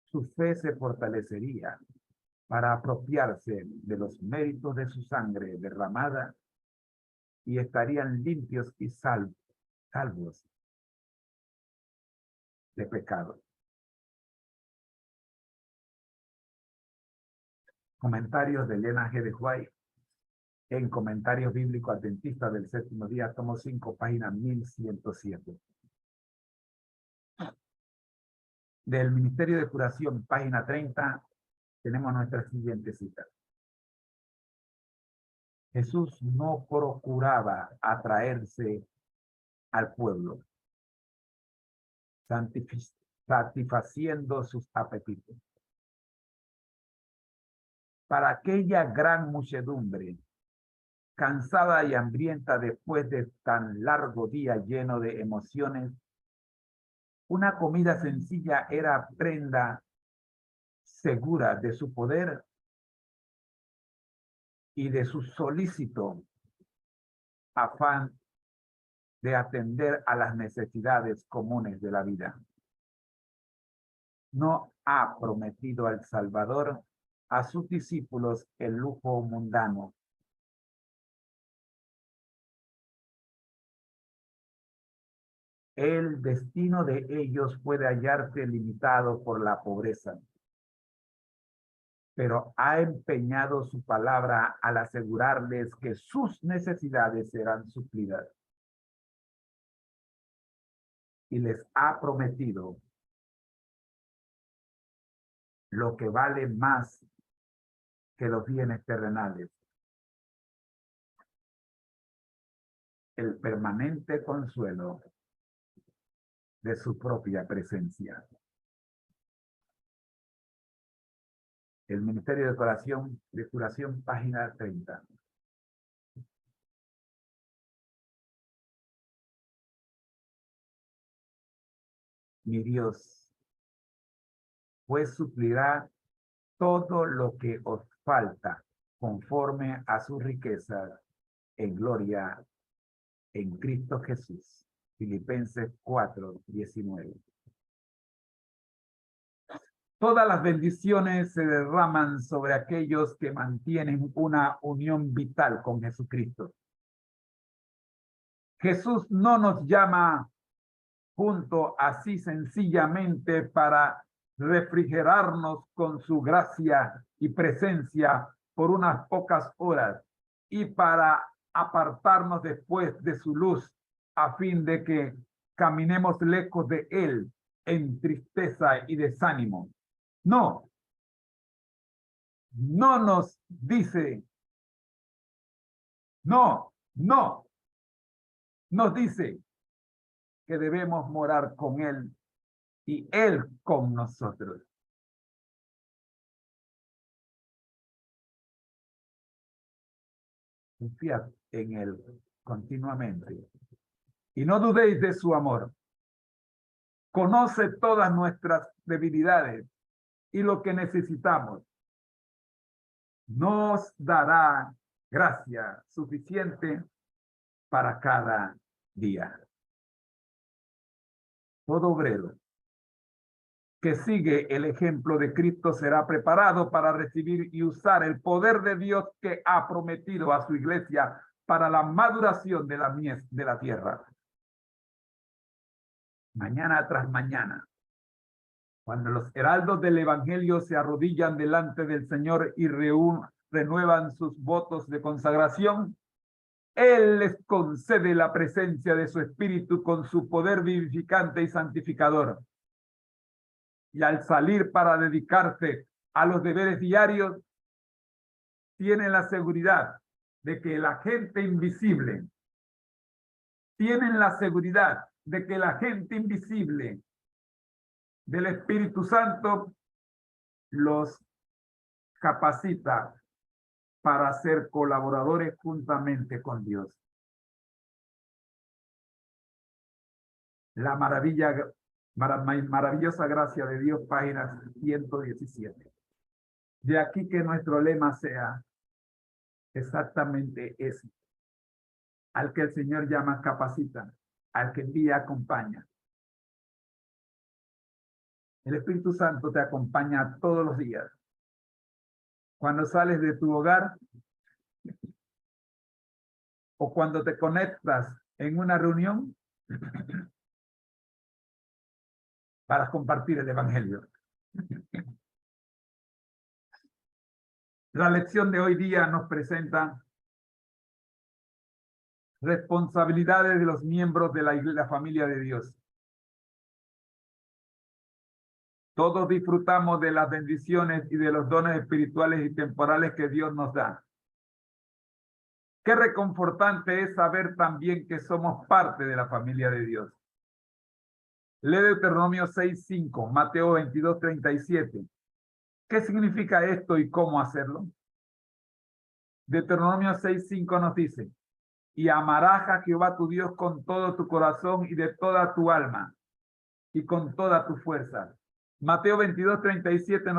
su fe se fortalecería para apropiarse de los méritos de su sangre derramada y estarían limpios y salvos de pecado. Comentarios de Elena G. de White en Comentarios Bíblicos Adventistas del Séptimo Día, tomo 5, página 1107. Del Ministerio de Curación, página 30, tenemos nuestra siguiente cita. Jesús no procuraba atraerse al pueblo, satisfaciendo sus apetitos. Para aquella gran muchedumbre, cansada y hambrienta después de tan largo día lleno de emociones, una comida sencilla era prenda segura de su poder y de su solícito afán de atender a las necesidades comunes de la vida. No ha prometido al Salvador a sus discípulos el lujo mundano. El destino de ellos puede hallarse limitado por la pobreza, pero ha empeñado su palabra al asegurarles que sus necesidades serán suplidas. Y les ha prometido lo que vale más que los bienes terrenales: el permanente consuelo de su propia presencia. El Ministerio de Curación, página 30. Mi Dios, pues suplirá todo lo que os falta conforme a su riqueza en gloria en Cristo Jesús. Filipenses 4:19. Todas las bendiciones se derraman sobre aquellos que mantienen una unión vital con Jesucristo. Jesús no nos llama junto así sencillamente para refrigerarnos con su gracia y presencia por unas pocas horas y para apartarnos después de su luz a fin de que caminemos lejos de él en tristeza y desánimo. No, no nos dice, no, nos dice que debemos morar con él y él con nosotros. Confiad en él continuamente y no dudéis de su amor. Conoce todas nuestras debilidades y lo que necesitamos. Nos dará gracia suficiente para cada día. Todo obrero que sigue el ejemplo de Cristo será preparado para recibir y usar el poder de Dios que ha prometido a su iglesia para la maduración de la mies de la tierra. Mañana tras mañana, cuando los heraldos del Evangelio se arrodillan delante del Señor y renuevan sus votos de consagración, Él les concede la presencia de su Espíritu con su poder vivificante y santificador. Y al salir para dedicarse a los deberes diarios, tienen la seguridad de que la gente invisible, del Espíritu Santo los capacita para ser colaboradores juntamente con Dios. La maravillosa gracia de Dios, página 117. De aquí que nuestro lema sea exactamente ese. Al que el Señor llama capacita, al que envía acompaña. El Espíritu Santo te acompaña todos los días. Cuando sales de tu hogar o cuando te conectas en una reunión para compartir el Evangelio. La lección de hoy día nos presenta responsabilidades de los miembros de la familia de Dios. Todos disfrutamos de las bendiciones y de los dones espirituales y temporales que Dios nos da. Qué reconfortante es saber también que somos parte de la familia de Dios. Lee Deuteronomio 6:5, Mateo 22:37. ¿Qué significa esto y cómo hacerlo? Deuteronomio 6:5 nos dice: y amarás a Jehová tu Dios con todo tu corazón y de toda tu alma y con toda tu fuerza. Mateo 22:37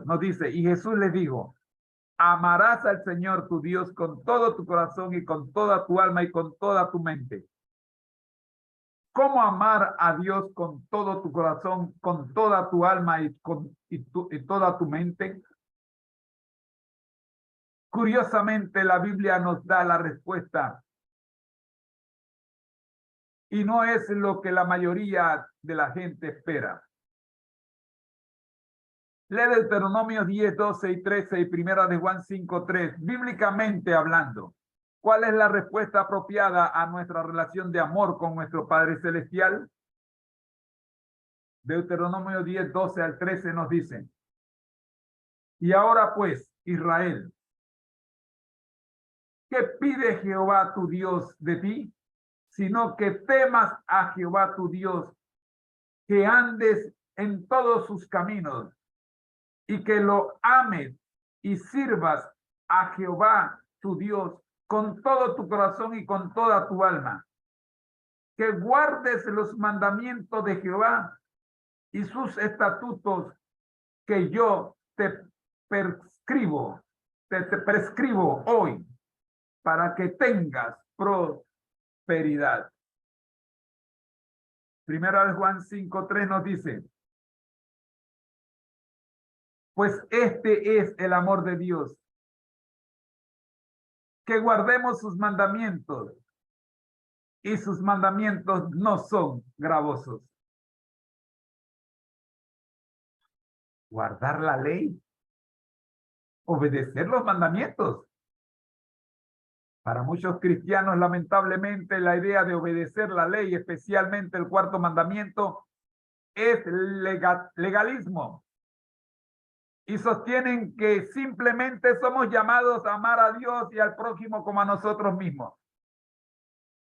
nos dice, y Jesús les dijo: amarás al Señor tu Dios con todo tu corazón y con toda tu alma y con toda tu mente. ¿Cómo amar a Dios con todo tu corazón, con toda tu alma y toda tu mente? Curiosamente, la Biblia nos da la respuesta. Y no es lo que la mayoría de la gente espera. Lee Deuteronomio 10, 12 y 13 y primera de Juan 5, 3. Bíblicamente hablando, ¿cuál es la respuesta apropiada a nuestra relación de amor con nuestro Padre Celestial? Deuteronomio 10, 12 al 13 nos dice: y ahora pues, Israel, ¿qué pide Jehová tu Dios de ti? Sino que temas a Jehová tu Dios, que andes en todos sus caminos, y que lo ames y sirvas a Jehová tu Dios con todo tu corazón y con toda tu alma. Que guardes los mandamientos de Jehová y sus estatutos que yo te prescribo hoy, para que tengas prosperidad. Primera de Juan 5:3 nos dice: pues este es el amor de Dios, que guardemos sus mandamientos, y sus mandamientos no son gravosos. Guardar la ley, obedecer los mandamientos. Para muchos cristianos, lamentablemente, la idea de obedecer la ley, especialmente el cuarto mandamiento, es legalismo. Y sostienen que simplemente somos llamados a amar a Dios y al prójimo como a nosotros mismos.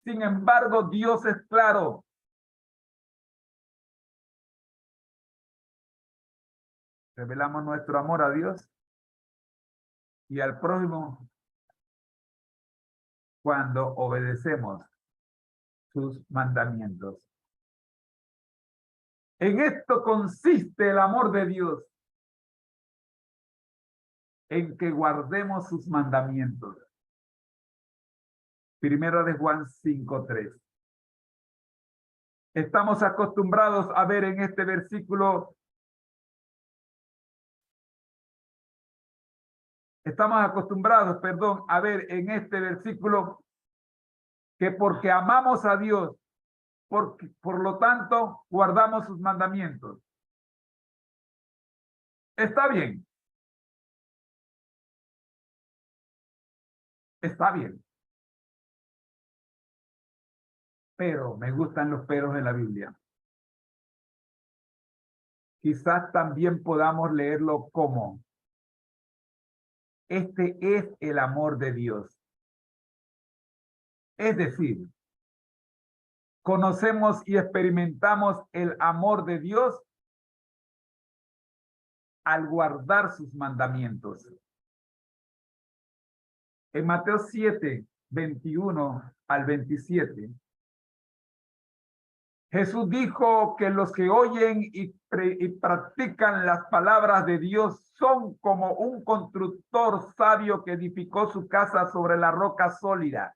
Sin embargo, Dios es claro. Revelamos nuestro amor a Dios y al prójimo cuando obedecemos sus mandamientos. En esto consiste el amor de Dios, en que guardemos sus mandamientos. Primera de Juan 5:3. Estamos acostumbrados a ver en este versículo, a ver en este versículo que porque amamos a Dios, por lo tanto, guardamos sus mandamientos. Está bien. Está bien. Pero me gustan los peros de la Biblia. Quizás también podamos leerlo como: este es el amor de Dios. Es decir, conocemos y experimentamos el amor de Dios al guardar sus mandamientos. En Mateo 7, 21 al 27, Jesús dijo que los que oyen y practican las palabras de Dios son como un constructor sabio que edificó su casa sobre la roca sólida.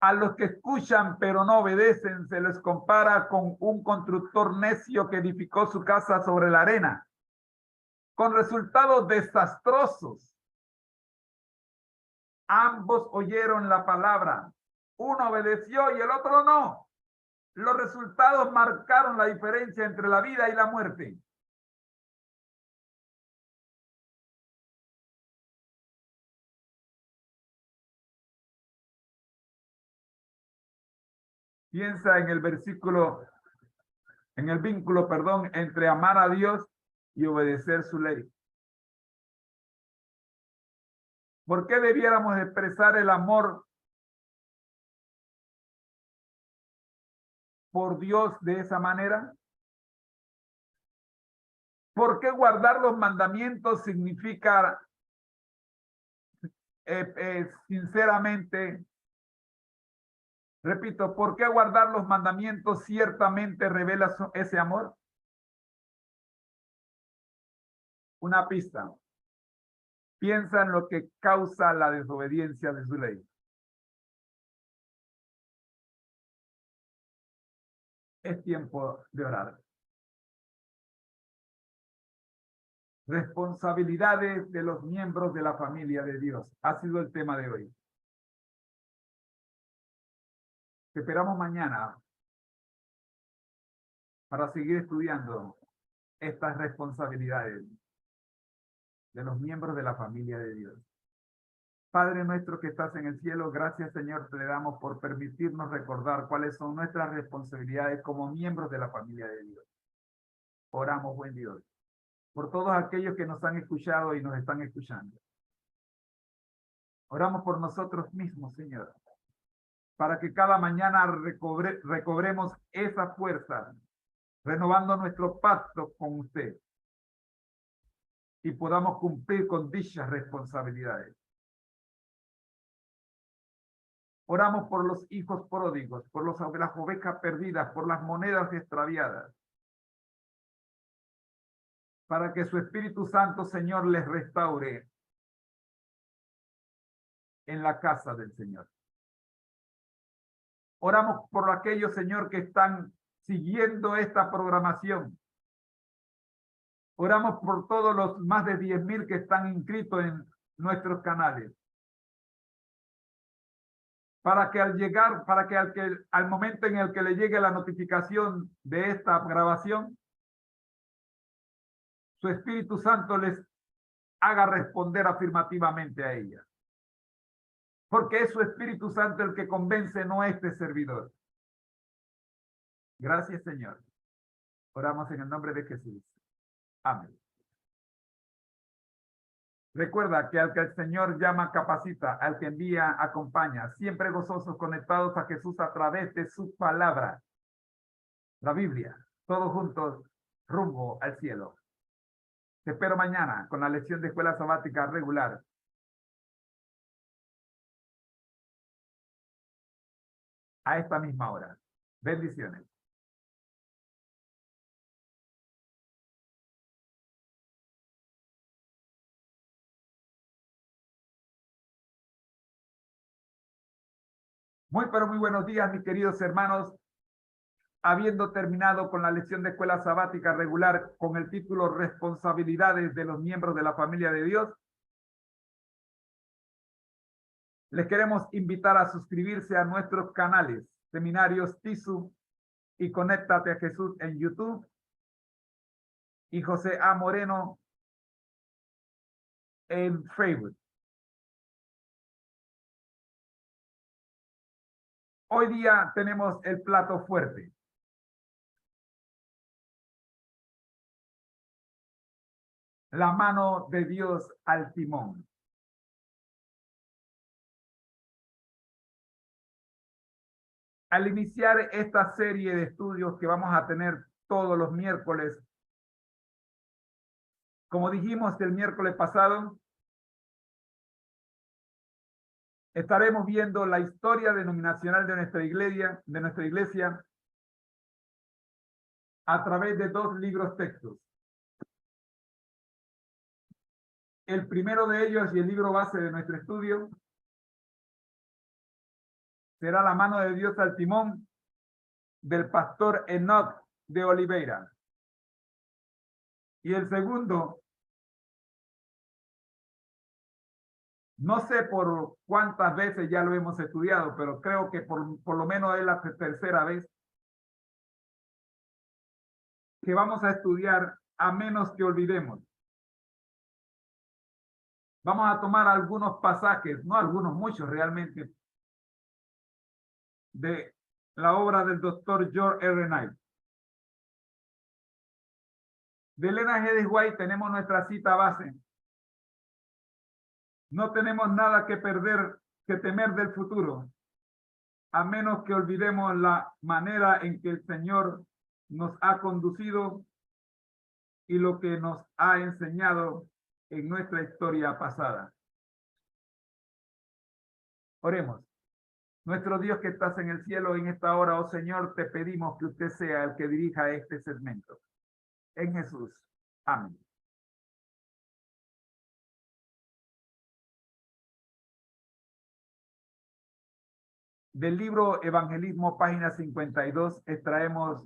A los que escuchan pero no obedecen se les compara con un constructor necio que edificó su casa sobre la arena, con resultados desastrosos. Ambos oyeron la palabra, uno obedeció y el otro no. Los resultados marcaron la diferencia entre la vida y la muerte. Piensa en el vínculo, entre amar a Dios y obedecer su ley. ¿Por qué debiéramos expresar el amor por Dios de esa manera? ¿Por qué guardar los mandamientos significa sinceramente, repito, ¿por qué guardar los mandamientos ciertamente revela ese amor? Una pista. Piensa en lo que causa la desobediencia de su ley. Es tiempo de orar. Responsabilidades de los miembros de la familia de Dios. Ha sido el tema de hoy. Te esperamos mañana para seguir estudiando estas responsabilidades de los miembros de la familia de Dios. Padre nuestro que estás en el cielo, gracias Señor, te le damos por permitirnos recordar cuáles son nuestras responsabilidades como miembros de la familia de Dios. Oramos, buen Dios, por todos aquellos que nos han escuchado y nos están escuchando. Oramos por nosotros mismos, Señor, para que cada mañana recobremos esa fuerza, renovando nuestro pacto con usted y podamos cumplir con dichas responsabilidades. Oramos por los hijos pródigos, por las ovejas perdidas, por las monedas extraviadas, para que su Espíritu Santo, Señor, les restaure en la casa del Señor. Oramos por aquellos, Señor, que están siguiendo esta programación. Oramos por todos los más de 10,000 que están inscritos en nuestros canales. Para que al momento en el que le llegue la notificación de esta grabación, su Espíritu Santo les haga responder afirmativamente a ella. Porque es su Espíritu Santo el que convence, no este servidor. Gracias, Señor. Oramos en el nombre de Jesús. Amén. Recuerda que al que el Señor llama, capacita, al que envía, acompaña, siempre gozosos, conectados a Jesús a través de su palabra, la Biblia, todos juntos, rumbo al cielo. Te espero mañana con la lección de escuela sabática regular. A esta misma hora. Bendiciones. Pero muy buenos días, mis queridos hermanos. Habiendo terminado con la lección de escuela sabática regular con el título Responsabilidades de los miembros de la familia de Dios, les queremos invitar a suscribirse a nuestros canales, Seminarios TISU y Conéctate a Jesús en YouTube, y José A. Moreno en Facebook. Hoy día tenemos el plato fuerte. La mano de Dios al timón. Al iniciar esta serie de estudios que vamos a tener todos los miércoles Como dijimos el miércoles pasado, estaremos viendo la historia denominacional de nuestra iglesia a través de 2 libros textos. El primero de ellos y el libro base de nuestro estudio será La mano de Dios al timón del pastor Enoch de Oliveira. Y el segundo, no sé por cuántas veces ya lo hemos estudiado, pero creo que por lo menos es la tercera vez que vamos a estudiar A menos que olvidemos. Vamos a tomar algunos pasajes, no algunos, muchos realmente, de la obra del doctor George R. Knight. De Elena G. de White tenemos nuestra cita base. No tenemos nada que temer del futuro, a menos que olvidemos la manera en que el Señor nos ha conducido y lo que nos ha enseñado en nuestra historia pasada. Oremos. Nuestro Dios que estás en el cielo, en esta hora, oh Señor, te pedimos que usted sea el que dirija este segmento. En Jesús. Amén. Del libro Evangelismo, página 52, extraemos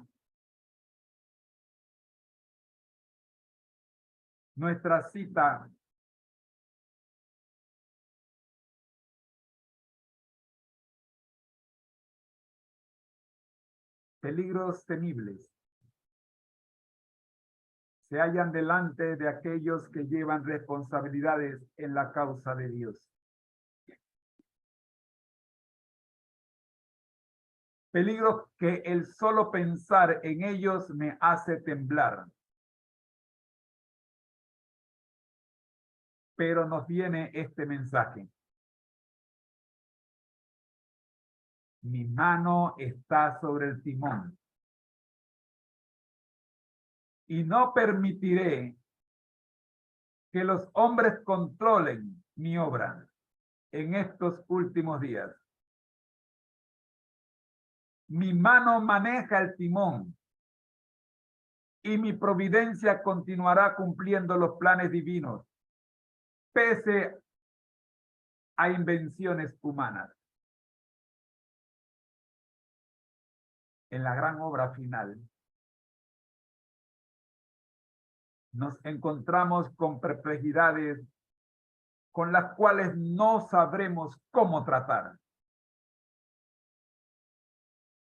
nuestra cita peligros temibles se hallan delante de aquellos que llevan responsabilidades en la causa de Dios. Peligros que el solo pensar en ellos me hace temblar. Pero nos viene este mensaje. Mi mano está sobre el timón. Y no permitiré que los hombres controlen mi obra en estos últimos días. Mi mano maneja el timón y mi providencia continuará cumpliendo los planes divinos, pese a invenciones humanas. En la gran obra final, nos encontramos con perplejidades con las cuales no sabremos cómo tratar.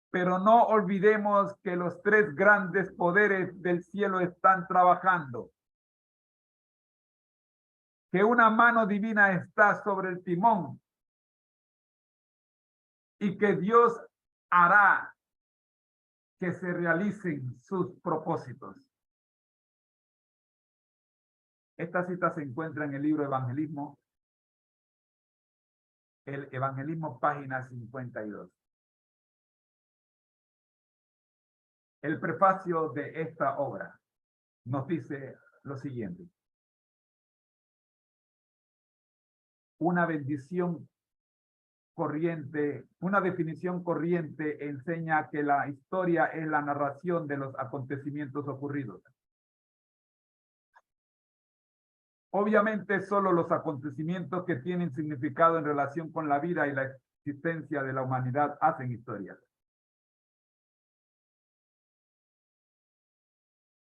Pero no olvidemos que los 3 grandes poderes del cielo están trabajando. Que una mano divina está sobre el timón y que Dios hará que se realicen sus propósitos. Esta cita se encuentra en el libro Evangelismo, el Evangelismo, página 52. El prefacio de esta obra nos dice lo siguiente. Una definición corriente enseña que la historia es la narración de los acontecimientos ocurridos. Obviamente, solo los acontecimientos que tienen significado en relación con la vida y la existencia de la humanidad hacen historia.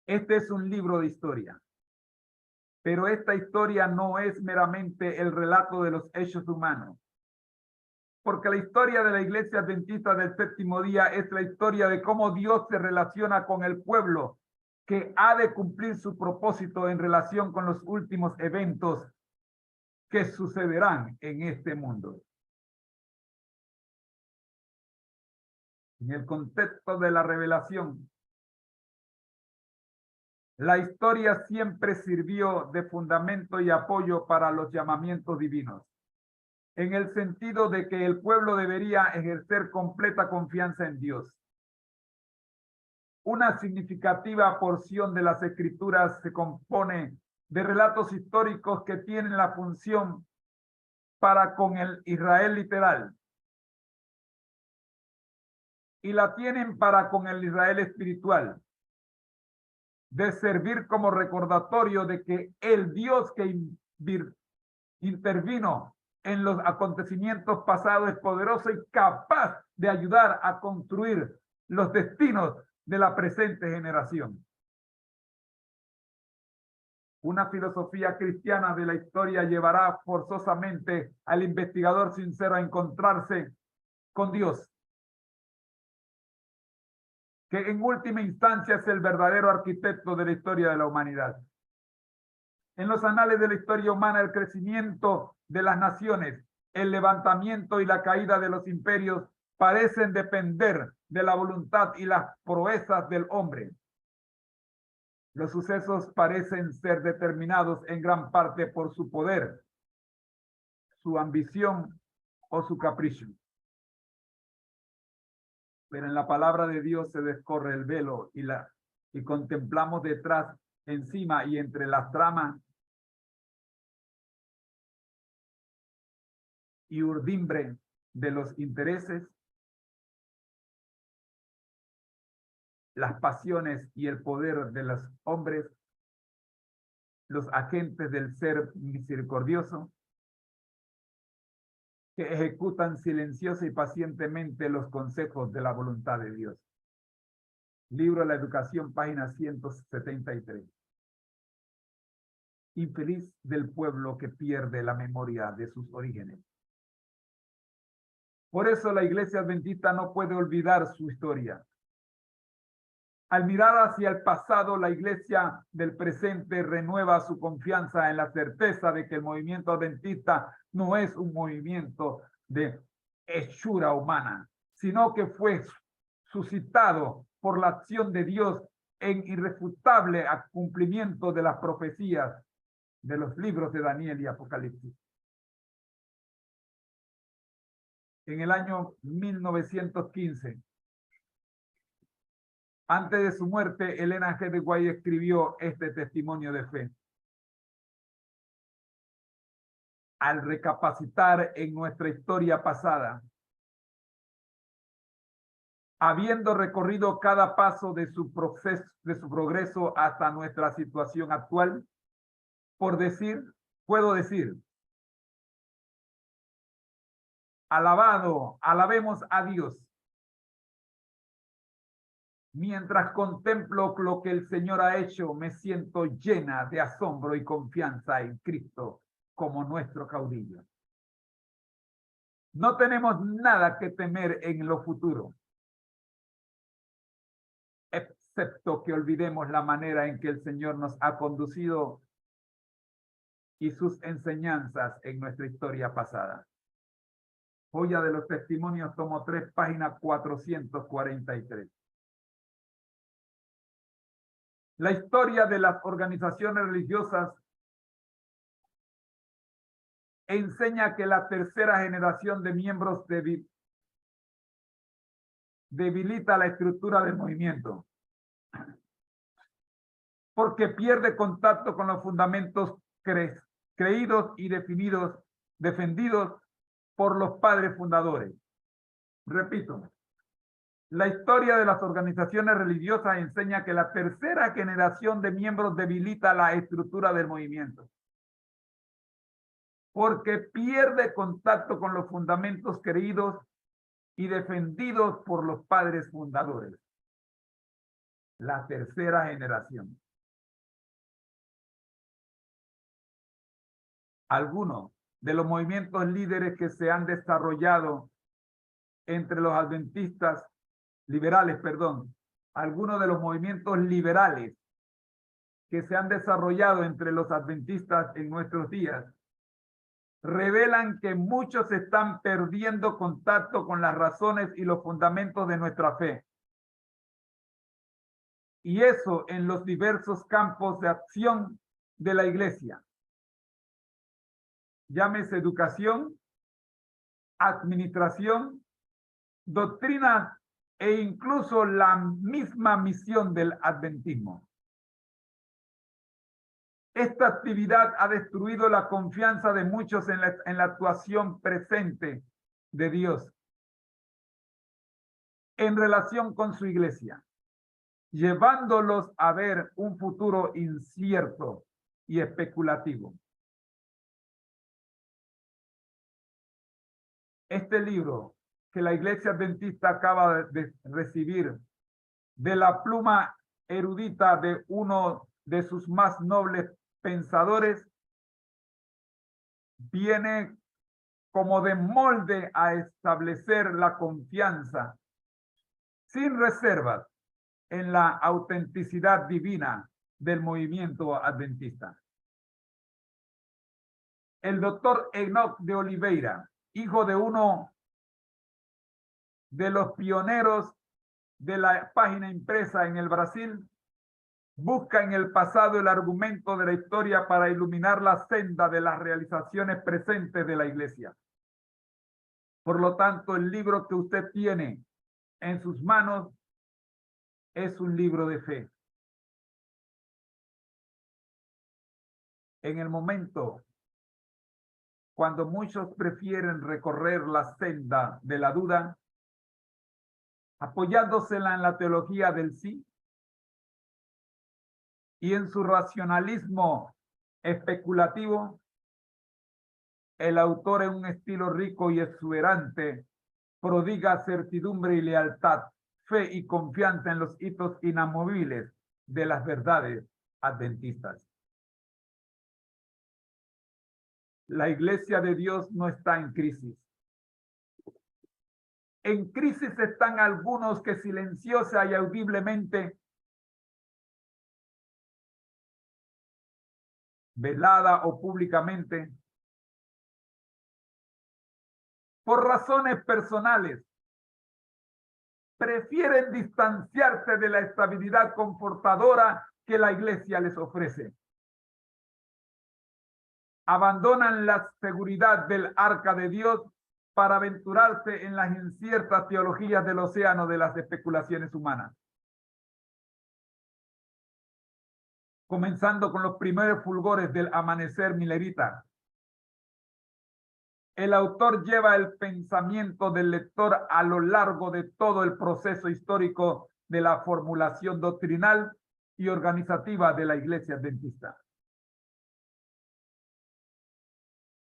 Este es un libro de historia, pero esta historia no es meramente el relato de los hechos humanos, porque la historia de la Iglesia Adventista del Séptimo Día es la historia de cómo Dios se relaciona con el pueblo que ha de cumplir su propósito en relación con los últimos eventos que sucederán en este mundo. En el contexto de la revelación, la historia siempre sirvió de fundamento y apoyo para los llamamientos divinos, en el sentido de que el pueblo debería ejercer completa confianza en Dios. Una significativa porción de las Escrituras se compone de relatos históricos que tienen la función para con el Israel literal y la tienen para con el Israel espiritual, de servir como recordatorio de que el Dios que intervino en los acontecimientos pasados es poderoso y capaz de ayudar a construir los destinos de la presente generación. Una filosofía cristiana de la historia llevará forzosamente al investigador sincero a encontrarse con Dios, que en última instancia es el verdadero arquitecto de la historia de la humanidad. En los anales de la historia humana, el crecimiento de las naciones, el levantamiento y la caída de los imperios parecen depender de la voluntad y las proezas del hombre. Los sucesos parecen ser determinados en gran parte por su poder, su ambición o su capricho. Pero en la palabra de Dios se descorre el velo y contemplamos detrás, encima y entre las tramas y urdimbre de los intereses, las pasiones y el poder de los hombres, los agentes del ser misericordioso, que ejecutan silenciosa y pacientemente los consejos de la voluntad de Dios. Libro de la Educación, página 173. Infeliz del pueblo que pierde la memoria de sus orígenes. Por eso la Iglesia Adventista no puede olvidar su historia. Al mirar hacia el pasado, la Iglesia del presente renueva su confianza en la certeza de que el movimiento adventista no es un movimiento de hechura humana, sino que fue suscitado por la acción de Dios en irrefutable cumplimiento de las profecías de los libros de Daniel y Apocalipsis. En el año 1915, antes de su muerte, Elena G. de White escribió este testimonio de fe. Al recapacitar en nuestra historia pasada, habiendo recorrido cada paso de su progreso hasta nuestra situación actual, puedo decir, alabemos a Dios. Mientras contemplo lo que el Señor ha hecho, me siento llena de asombro y confianza en Cristo como nuestro caudillo. No tenemos nada que temer en lo futuro, excepto que olvidemos la manera en que el Señor nos ha conducido y sus enseñanzas en nuestra historia pasada. Joya de los Testimonios, tomo 3, página 443. La historia de las organizaciones religiosas enseña que la tercera generación de miembros debilita la estructura del movimiento, porque pierde contacto con los fundamentos creídos y defendidos por los padres fundadores. Repito, la historia de las organizaciones religiosas enseña que la tercera generación de miembros debilita la estructura del movimiento, porque pierde contacto con los fundamentos creídos y defendidos por los padres fundadores. La tercera generación. Algunos de los movimientos líderes que se han desarrollado entre los adventistas liberales, algunos de los movimientos liberales que se han desarrollado entre los adventistas en nuestros días revelan que muchos están perdiendo contacto con las razones y los fundamentos de nuestra fe. Y eso en los diversos campos de acción de la Iglesia. Llámese educación, administración, doctrina e incluso la misma misión del adventismo. Esta actividad ha destruido la confianza de muchos en la actuación presente de Dios en relación con su iglesia, llevándolos a ver un futuro incierto y especulativo. Este libro que la Iglesia Adventista acaba de recibir de la pluma erudita de uno de sus más nobles pensadores, viene como de molde a establecer la confianza sin reservas en la autenticidad divina del movimiento adventista. El doctor Enoch de Oliveira, hijo de uno de los pioneros de la página impresa en el Brasil, busca en el pasado el argumento de la historia para iluminar la senda de las realizaciones presentes de la iglesia. Por lo tanto, el libro que usted tiene en sus manos es un libro de fe. En el momento cuando muchos prefieren recorrer la senda de la duda, apoyándosela en la teología del sí y en su racionalismo especulativo, el autor en un estilo rico y exuberante prodiga certidumbre y lealtad, fe y confianza en los hitos inamovibles de las verdades adventistas. La iglesia de Dios no está en crisis. En crisis están algunos que silenciosa y audiblemente, velada o públicamente, por razones personales, prefieren distanciarse de la estabilidad confortadora que la iglesia les ofrece. Abandonan la seguridad del arca de Dios para aventurarse en las inciertas teologías del océano de las especulaciones humanas. Comenzando con los primeros fulgores del amanecer milerita, el autor lleva el pensamiento del lector a lo largo de todo el proceso histórico de la formulación doctrinal y organizativa de la Iglesia Adventista.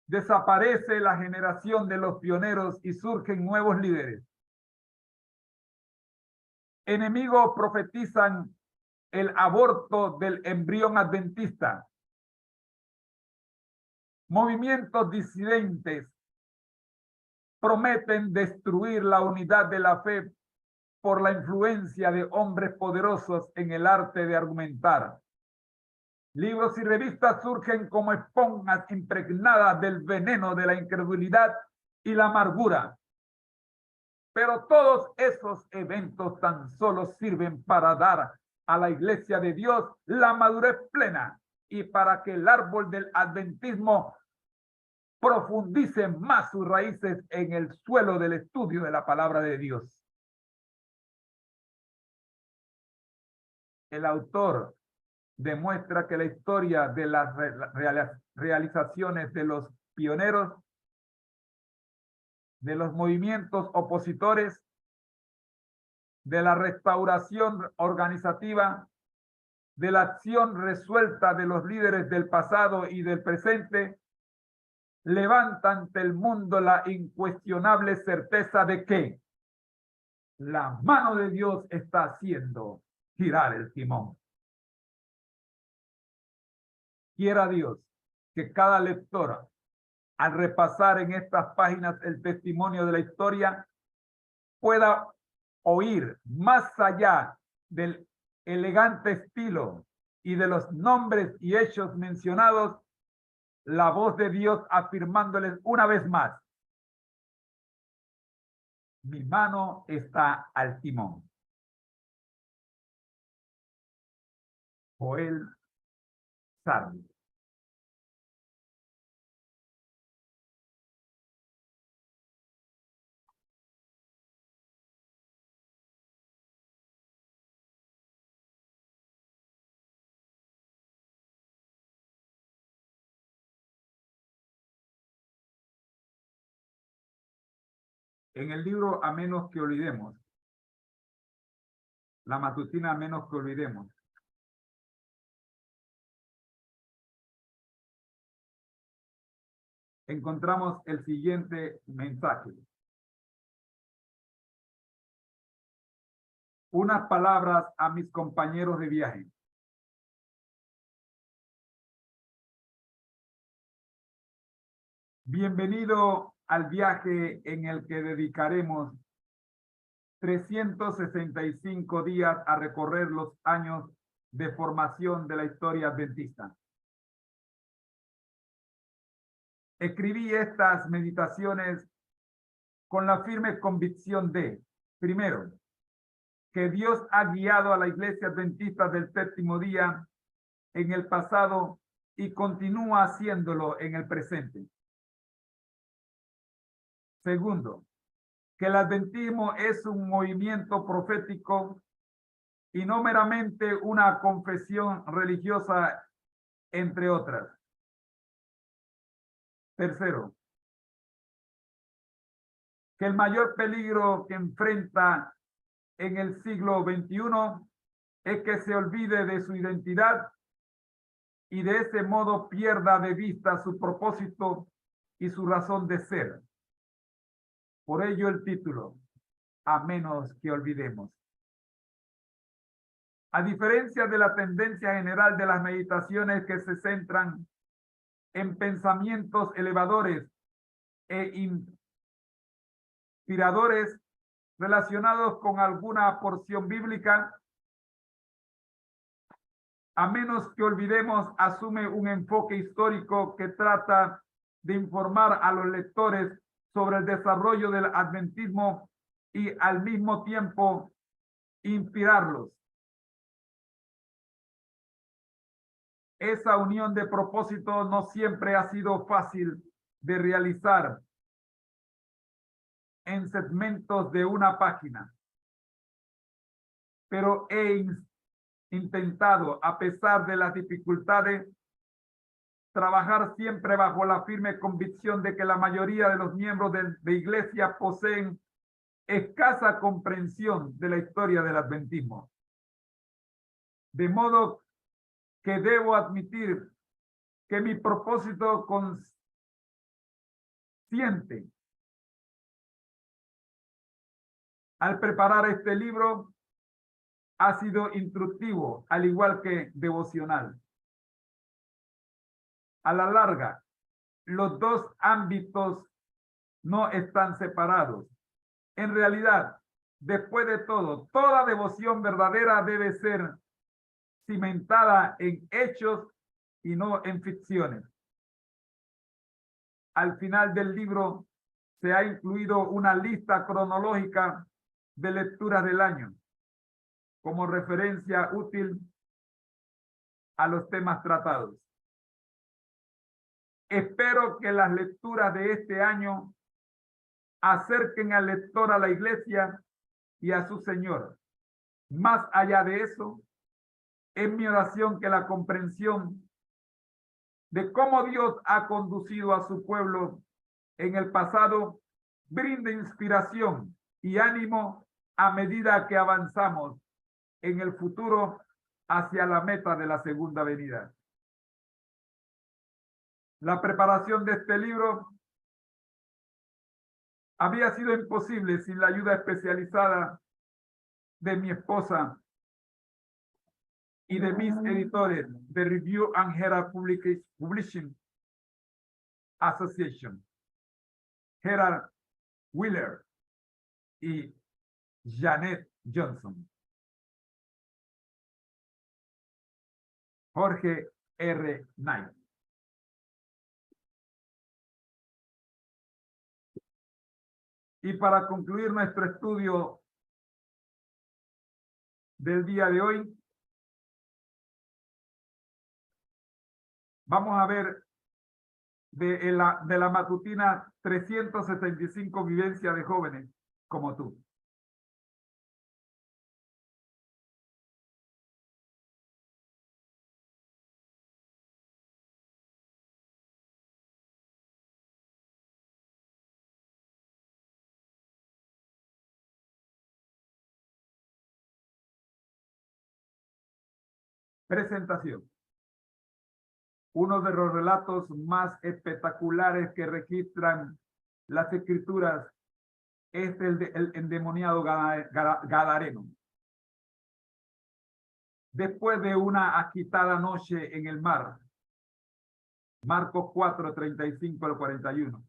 Desaparece la generación de los pioneros y surgen nuevos líderes. Enemigos profetizan el aborto del embrión adventista. Movimientos disidentes prometen destruir la unidad de la fe por la influencia de hombres poderosos en el arte de argumentar. Libros y revistas surgen como esponjas impregnadas del veneno de la incredulidad y la amargura. Pero todos esos eventos tan solo sirven para dar a la iglesia de Dios la madurez plena y para que el árbol del adventismo profundice más sus raíces en el suelo del estudio de la palabra de Dios. El autor demuestra que la historia de las realizaciones de los pioneros, de los movimientos opositores, de la restauración organizativa, de la acción resuelta de los líderes del pasado y del presente, levanta ante el mundo la incuestionable certeza de que la mano de Dios está haciendo girar el timón. Quiera Dios que cada lector, al repasar en estas páginas el testimonio de la historia, pueda oír más allá del elegante estilo y de los nombres y hechos mencionados, la voz de Dios afirmándoles una vez más: mi mano está al timón. Joel Sarli. En el libro A menos que olvidemos, la matutina A menos que olvidemos, encontramos el siguiente mensaje. Unas palabras a mis compañeros de viaje. Bienvenido al viaje en el que dedicaremos 365 días a recorrer los años de formación de la historia adventista. Escribí estas meditaciones con la firme convicción de, primero, que Dios ha guiado a la Iglesia Adventista del Séptimo Día en el pasado y continúa haciéndolo en el presente. Segundo, que el adventismo es un movimiento profético y no meramente una confesión religiosa, entre otras. Tercero, que el mayor peligro que enfrenta en el siglo XXI es que se olvide de su identidad y de ese modo pierda de vista su propósito y su razón de ser. Por ello el título, A menos que olvidemos. A diferencia de la tendencia general de las meditaciones que se centran en pensamientos elevadores e inspiradores relacionados con alguna porción bíblica, A menos que olvidemos asume un enfoque histórico que trata de informar a los lectores sobre el desarrollo del adventismo y al mismo tiempo inspirarlos. Esa unión de propósitos no siempre ha sido fácil de realizar en segmentos de una página, pero he intentado, a pesar de las dificultades, trabajar siempre bajo la firme convicción de que la mayoría de los miembros de iglesia poseen escasa comprensión de la historia del adventismo. De modo que debo admitir que mi propósito consciente al preparar este libro ha sido instructivo, al igual que devocional. A la larga, los dos ámbitos no están separados. En realidad, después de todo, toda devoción verdadera debe ser cimentada en hechos y no en ficciones. Al final del libro se ha incluido una lista cronológica de lecturas del año como referencia útil a los temas tratados. Espero que las lecturas de este año acerquen al lector a la iglesia y a su Señor. Más allá de eso, es mi oración que la comprensión de cómo Dios ha conducido a su pueblo en el pasado brinde inspiración y ánimo a medida que avanzamos en el futuro hacia la meta de la segunda venida. La preparación de este libro había sido imposible sin la ayuda especializada de mi esposa y de mis editores de Review and Herald Publishing Association, Gerald Wheeler y Janet Johnson. Jorge R. Knight. Y para concluir nuestro estudio del día de hoy, vamos a ver de la matutina 375 vivencias de jóvenes como tú. Presentación. Uno de los relatos más espectaculares que registran las escrituras es el del endemoniado Gadareno. Después de una agitada noche en el mar, Marcos 4, 35 al 41,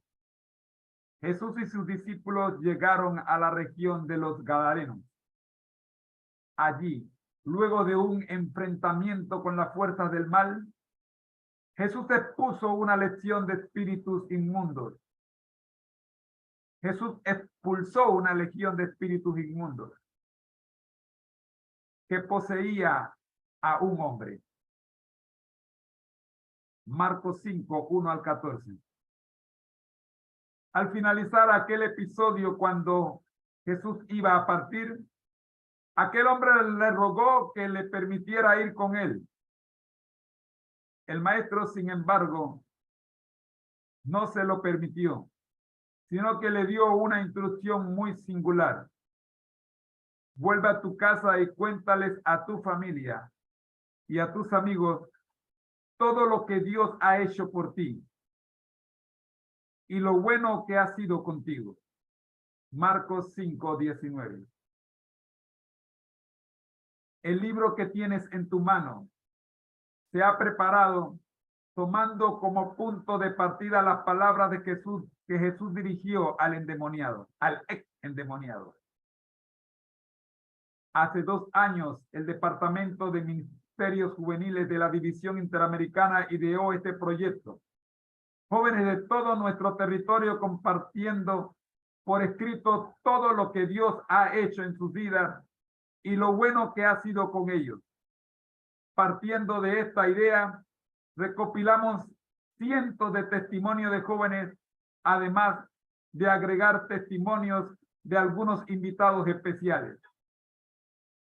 Jesús y sus discípulos llegaron a la región de los Gadarenos. Allí, luego de un enfrentamiento con las fuerzas del mal, Jesús expuso una legión de espíritus inmundos. Jesús expulsó una legión de espíritus inmundos que poseía a un hombre. Marcos 5, 1 al 14. Al finalizar aquel episodio, cuando Jesús iba a partir, aquel hombre le rogó que le permitiera ir con él. El maestro, sin embargo, no se lo permitió, sino que le dio una instrucción muy singular. Vuelve a tu casa y cuéntales a tu familia y a tus amigos todo lo que Dios ha hecho por ti y lo bueno que ha sido contigo. Marcos 5, 19. El libro que tienes en tu mano se ha preparado tomando como punto de partida las palabras de Jesús que Jesús dirigió al endemoniado, al ex endemoniado. Hace 2 años, el Departamento de Ministerios Juveniles de la División Interamericana ideó este proyecto. Jóvenes de todo nuestro territorio compartiendo por escrito todo lo que Dios ha hecho en sus vidas y lo bueno que ha sido con ellos. Partiendo de esta idea, recopilamos cientos de testimonios de jóvenes, además de agregar testimonios de algunos invitados especiales.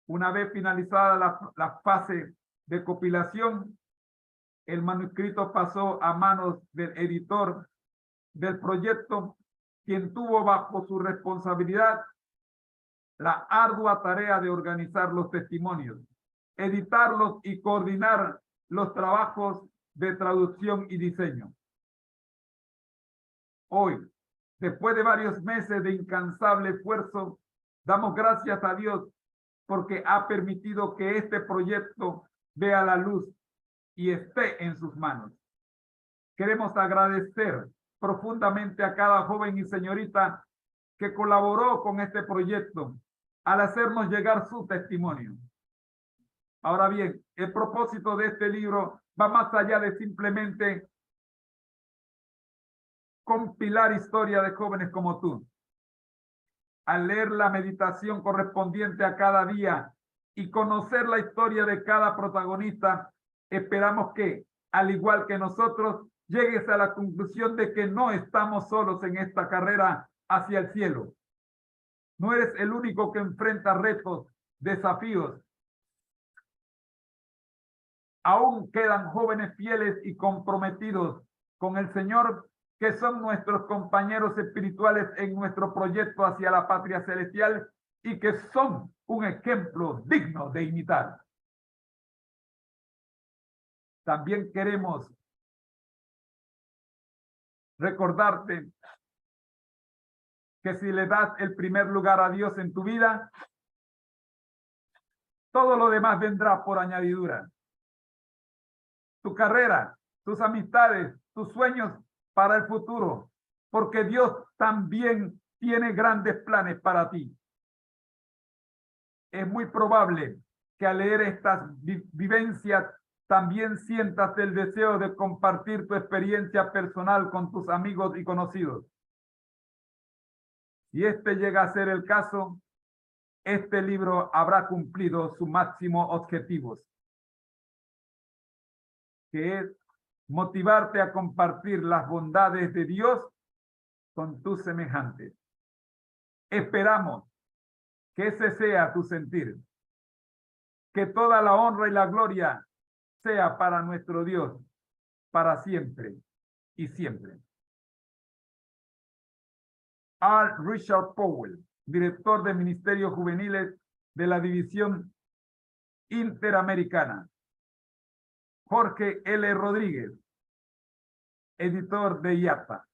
Una vez finalizada la fase de compilación, el manuscrito pasó a manos del editor del proyecto, quien tuvo bajo su responsabilidad la ardua tarea de organizar los testimonios, editarlos y coordinar los trabajos de traducción y diseño. Hoy, después de varios meses de incansable esfuerzo, damos gracias a Dios porque ha permitido que este proyecto vea la luz y esté en sus manos. Queremos agradecer profundamente a cada joven y señorita que colaboró con este proyecto al hacernos llegar su testimonio. Ahora bien, el propósito de este libro va más allá de simplemente compilar historia de jóvenes como tú. Al leer la meditación correspondiente a cada día y conocer la historia de cada protagonista, esperamos que, al igual que nosotros, llegues a la conclusión de que no estamos solos en esta carrera hacia el cielo. No eres el único que enfrenta retos, desafíos. Aún quedan jóvenes fieles y comprometidos con el Señor que son nuestros compañeros espirituales en nuestro proyecto hacia la patria celestial y que son un ejemplo digno de imitar. También queremos recordarte que si le das el primer lugar a Dios en tu vida, todo lo demás vendrá por añadidura. Tu carrera, tus amistades, tus sueños para el futuro, porque Dios también tiene grandes planes para ti. Es muy probable que al leer estas vivencias también sientas el deseo de compartir tu experiencia personal con tus amigos y conocidos. Si este llega a ser el caso, este libro habrá cumplido su máximo objetivo, que es motivarte a compartir las bondades de Dios con tus semejantes. Esperamos que ese sea tu sentir, que toda la honra y la gloria sea para nuestro Dios, para siempre y siempre. R. Richard Powell, director de Ministerios Juveniles de la División Interamericana. Jorge L. Rodríguez, editor de IATA.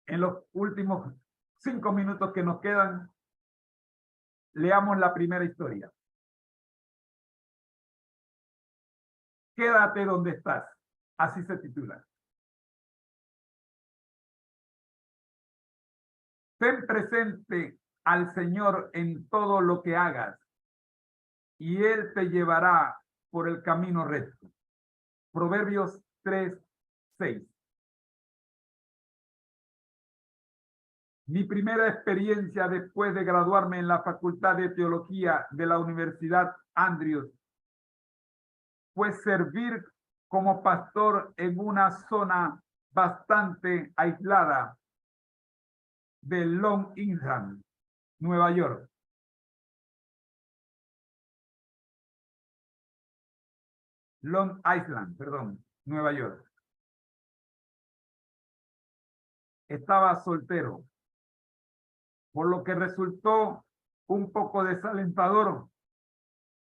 En los últimos 5 minutos que nos quedan, leamos la primera historia. Quédate donde estás. Así se titula. Ten presente al Señor en todo lo que hagas, y Él te llevará por el camino recto. Proverbios 3:6. Mi primera experiencia después de graduarme en la Facultad de Teología de la Universidad Andrews fue servir como pastor en una zona bastante aislada de Long Island, Nueva York. Long Island, perdón, Nueva York. Estaba soltero, por lo que resultó un poco desalentador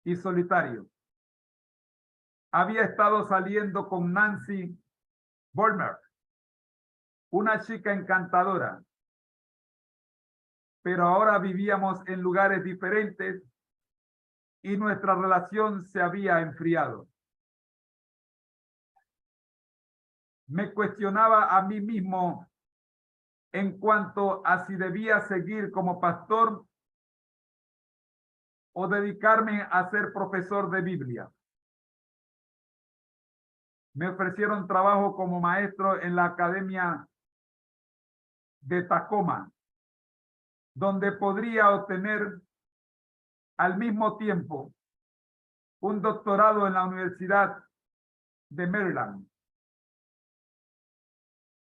y solitario. Había estado saliendo con Nancy Bolmer, una chica encantadora, pero ahora vivíamos en lugares diferentes y nuestra relación se había enfriado. Me cuestionaba a mí mismo en cuanto a si debía seguir como pastor o dedicarme a ser profesor de Biblia. Me ofrecieron trabajo como maestro en la Academia de Tacoma, donde podría obtener al mismo tiempo un doctorado en la Universidad de Maryland.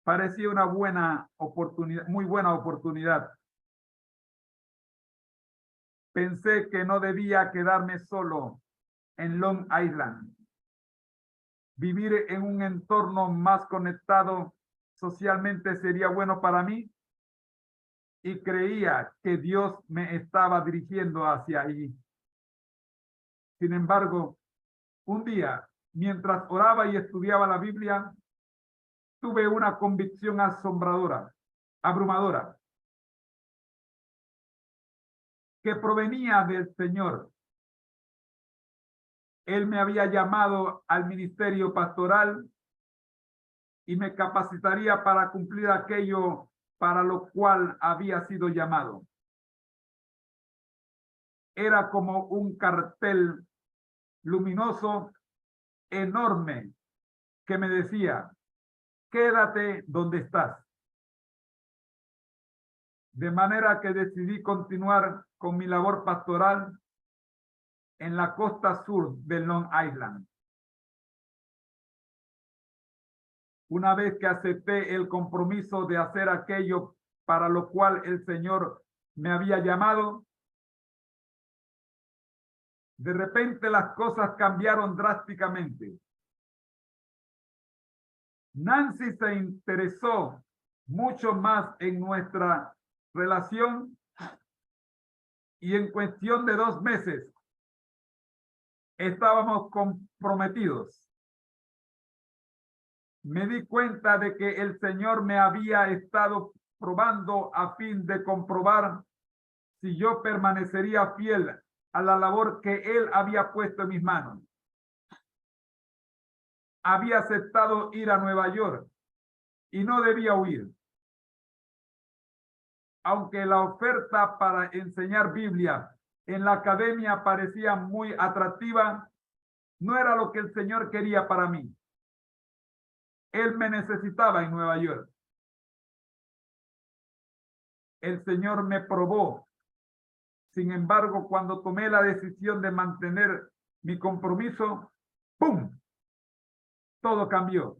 Parecía una buena oportunidad, muy buena oportunidad. Pensé que no debía quedarme solo en Long Island. Vivir en un entorno más conectado socialmente sería bueno para mí, y creía que Dios me estaba dirigiendo hacia allí. Sin embargo, un día, mientras oraba y estudiaba la Biblia, tuve una convicción abrumadora, que provenía del Señor. Él me había llamado al ministerio pastoral y me capacitaría para cumplir aquello para lo cual había sido llamado. Era como un cartel luminoso, enorme, que me decía: quédate donde estás. De manera que decidí continuar con mi labor pastoral en la costa sur de Long Island. Una vez que acepté el compromiso de hacer aquello para lo cual el Señor me había llamado, de repente las cosas cambiaron drásticamente. Nancy se interesó mucho más en nuestra relación y en cuestión de 2 meses estábamos comprometidos. Me di cuenta de que el Señor me había estado probando a fin de comprobar si yo permanecería fiel a la labor que Él había puesto en mis manos. Había aceptado ir a Nueva York y no debía huir. Aunque la oferta para enseñar Biblia en la academia parecía muy atractiva, no era lo que el Señor quería para mí. Él me necesitaba en Nueva York. El Señor me probó. Sin embargo, cuando tomé la decisión de mantener mi compromiso, ¡pum!, todo cambió.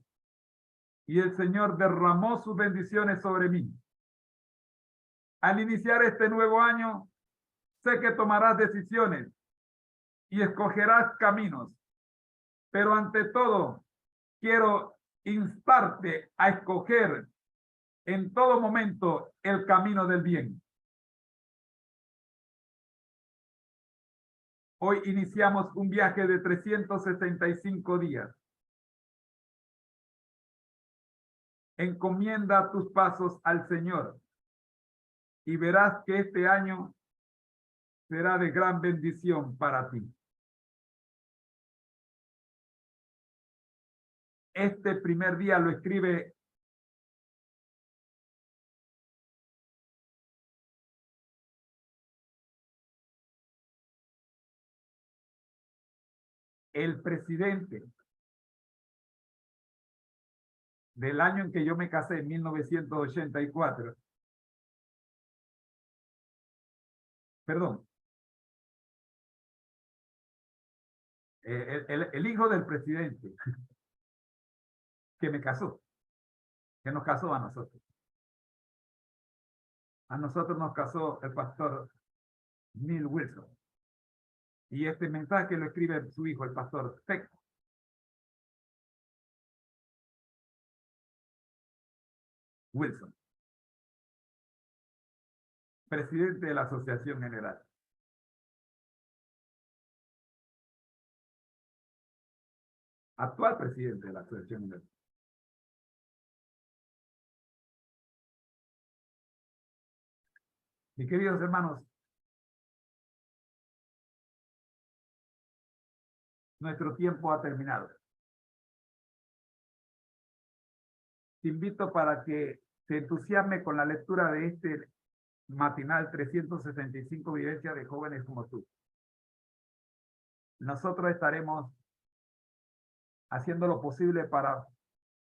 Y el Señor derramó sus bendiciones sobre mí. Al iniciar este nuevo año, sé que tomarás decisiones y escogerás caminos. Pero ante todo, quiero instarte a escoger en todo momento el camino del bien. Hoy iniciamos un viaje de 365 días. Encomienda tus pasos al Señor y verás que este año será de gran bendición para ti. Este primer día lo escribe el presidente del año en que yo me casé, en 1984. Perdón. El hijo del presidente que me casó, que nos casó a nosotros. A nosotros nos casó el pastor Neil Wilson. Y este mensaje lo escribe su hijo, el pastor Tec. Wilson, presidente de la Asociación General. Actual presidente de la Asociación General. Mis queridos hermanos, nuestro tiempo ha terminado. Te invito para que te entusiasme con la lectura de este matinal 365 vivencias de jóvenes como tú. Nosotros estaremos haciendo lo posible para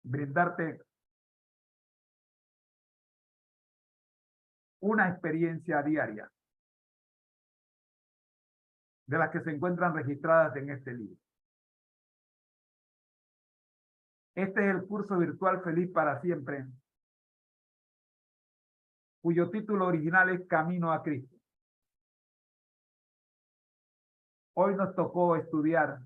brindarte una experiencia diaria de las que se encuentran registradas en este libro. Este es el curso virtual Feliz para Siempre, cuyo título original es Camino a Cristo. Hoy nos tocó estudiar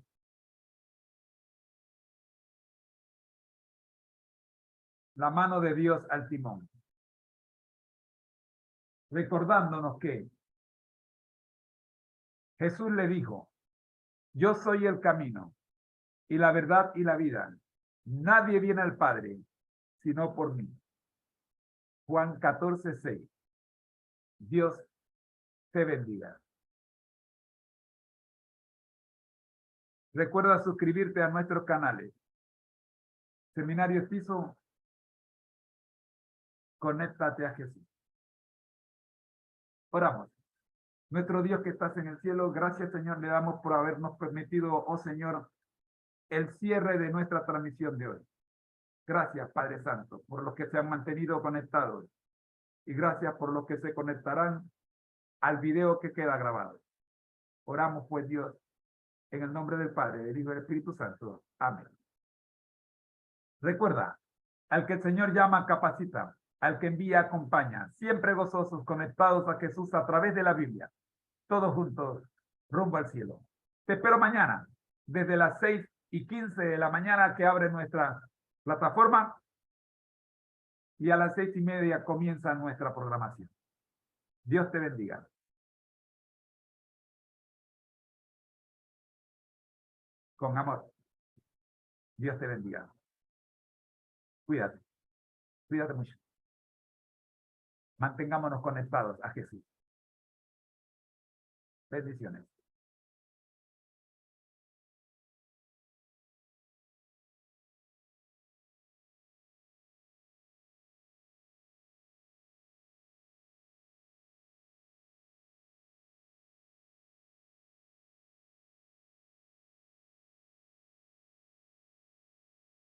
la mano de Dios al timón, recordándonos que Jesús le dijo: yo soy el camino y la verdad y la vida. Nadie viene al Padre sino por mí. Juan 14:6. Dios te bendiga. Recuerda suscribirte a nuestros canales. Seminario Estizo, conéctate a Jesús. Oramos. Nuestro Dios que estás en el cielo, gracias Señor le damos por habernos permitido, oh Señor, el cierre de nuestra transmisión de hoy. Gracias Padre Santo por los que se han mantenido conectados y gracias por los que se conectarán al video que queda grabado. Oramos pues Dios en el nombre del Padre, del Hijo y del Espíritu Santo. Amén. Recuerda, al que el Señor llama capacita, al que envía acompaña, siempre gozosos, conectados a Jesús a través de la Biblia, todos juntos, rumbo al cielo. Te espero mañana, desde las 6:15 de la mañana que abre nuestra plataforma y a las 6:30 comienza nuestra programación. Dios te bendiga. Con amor. Dios te bendiga. Cuídate. Cuídate mucho. Mantengámonos conectados a Jesús. Bendiciones.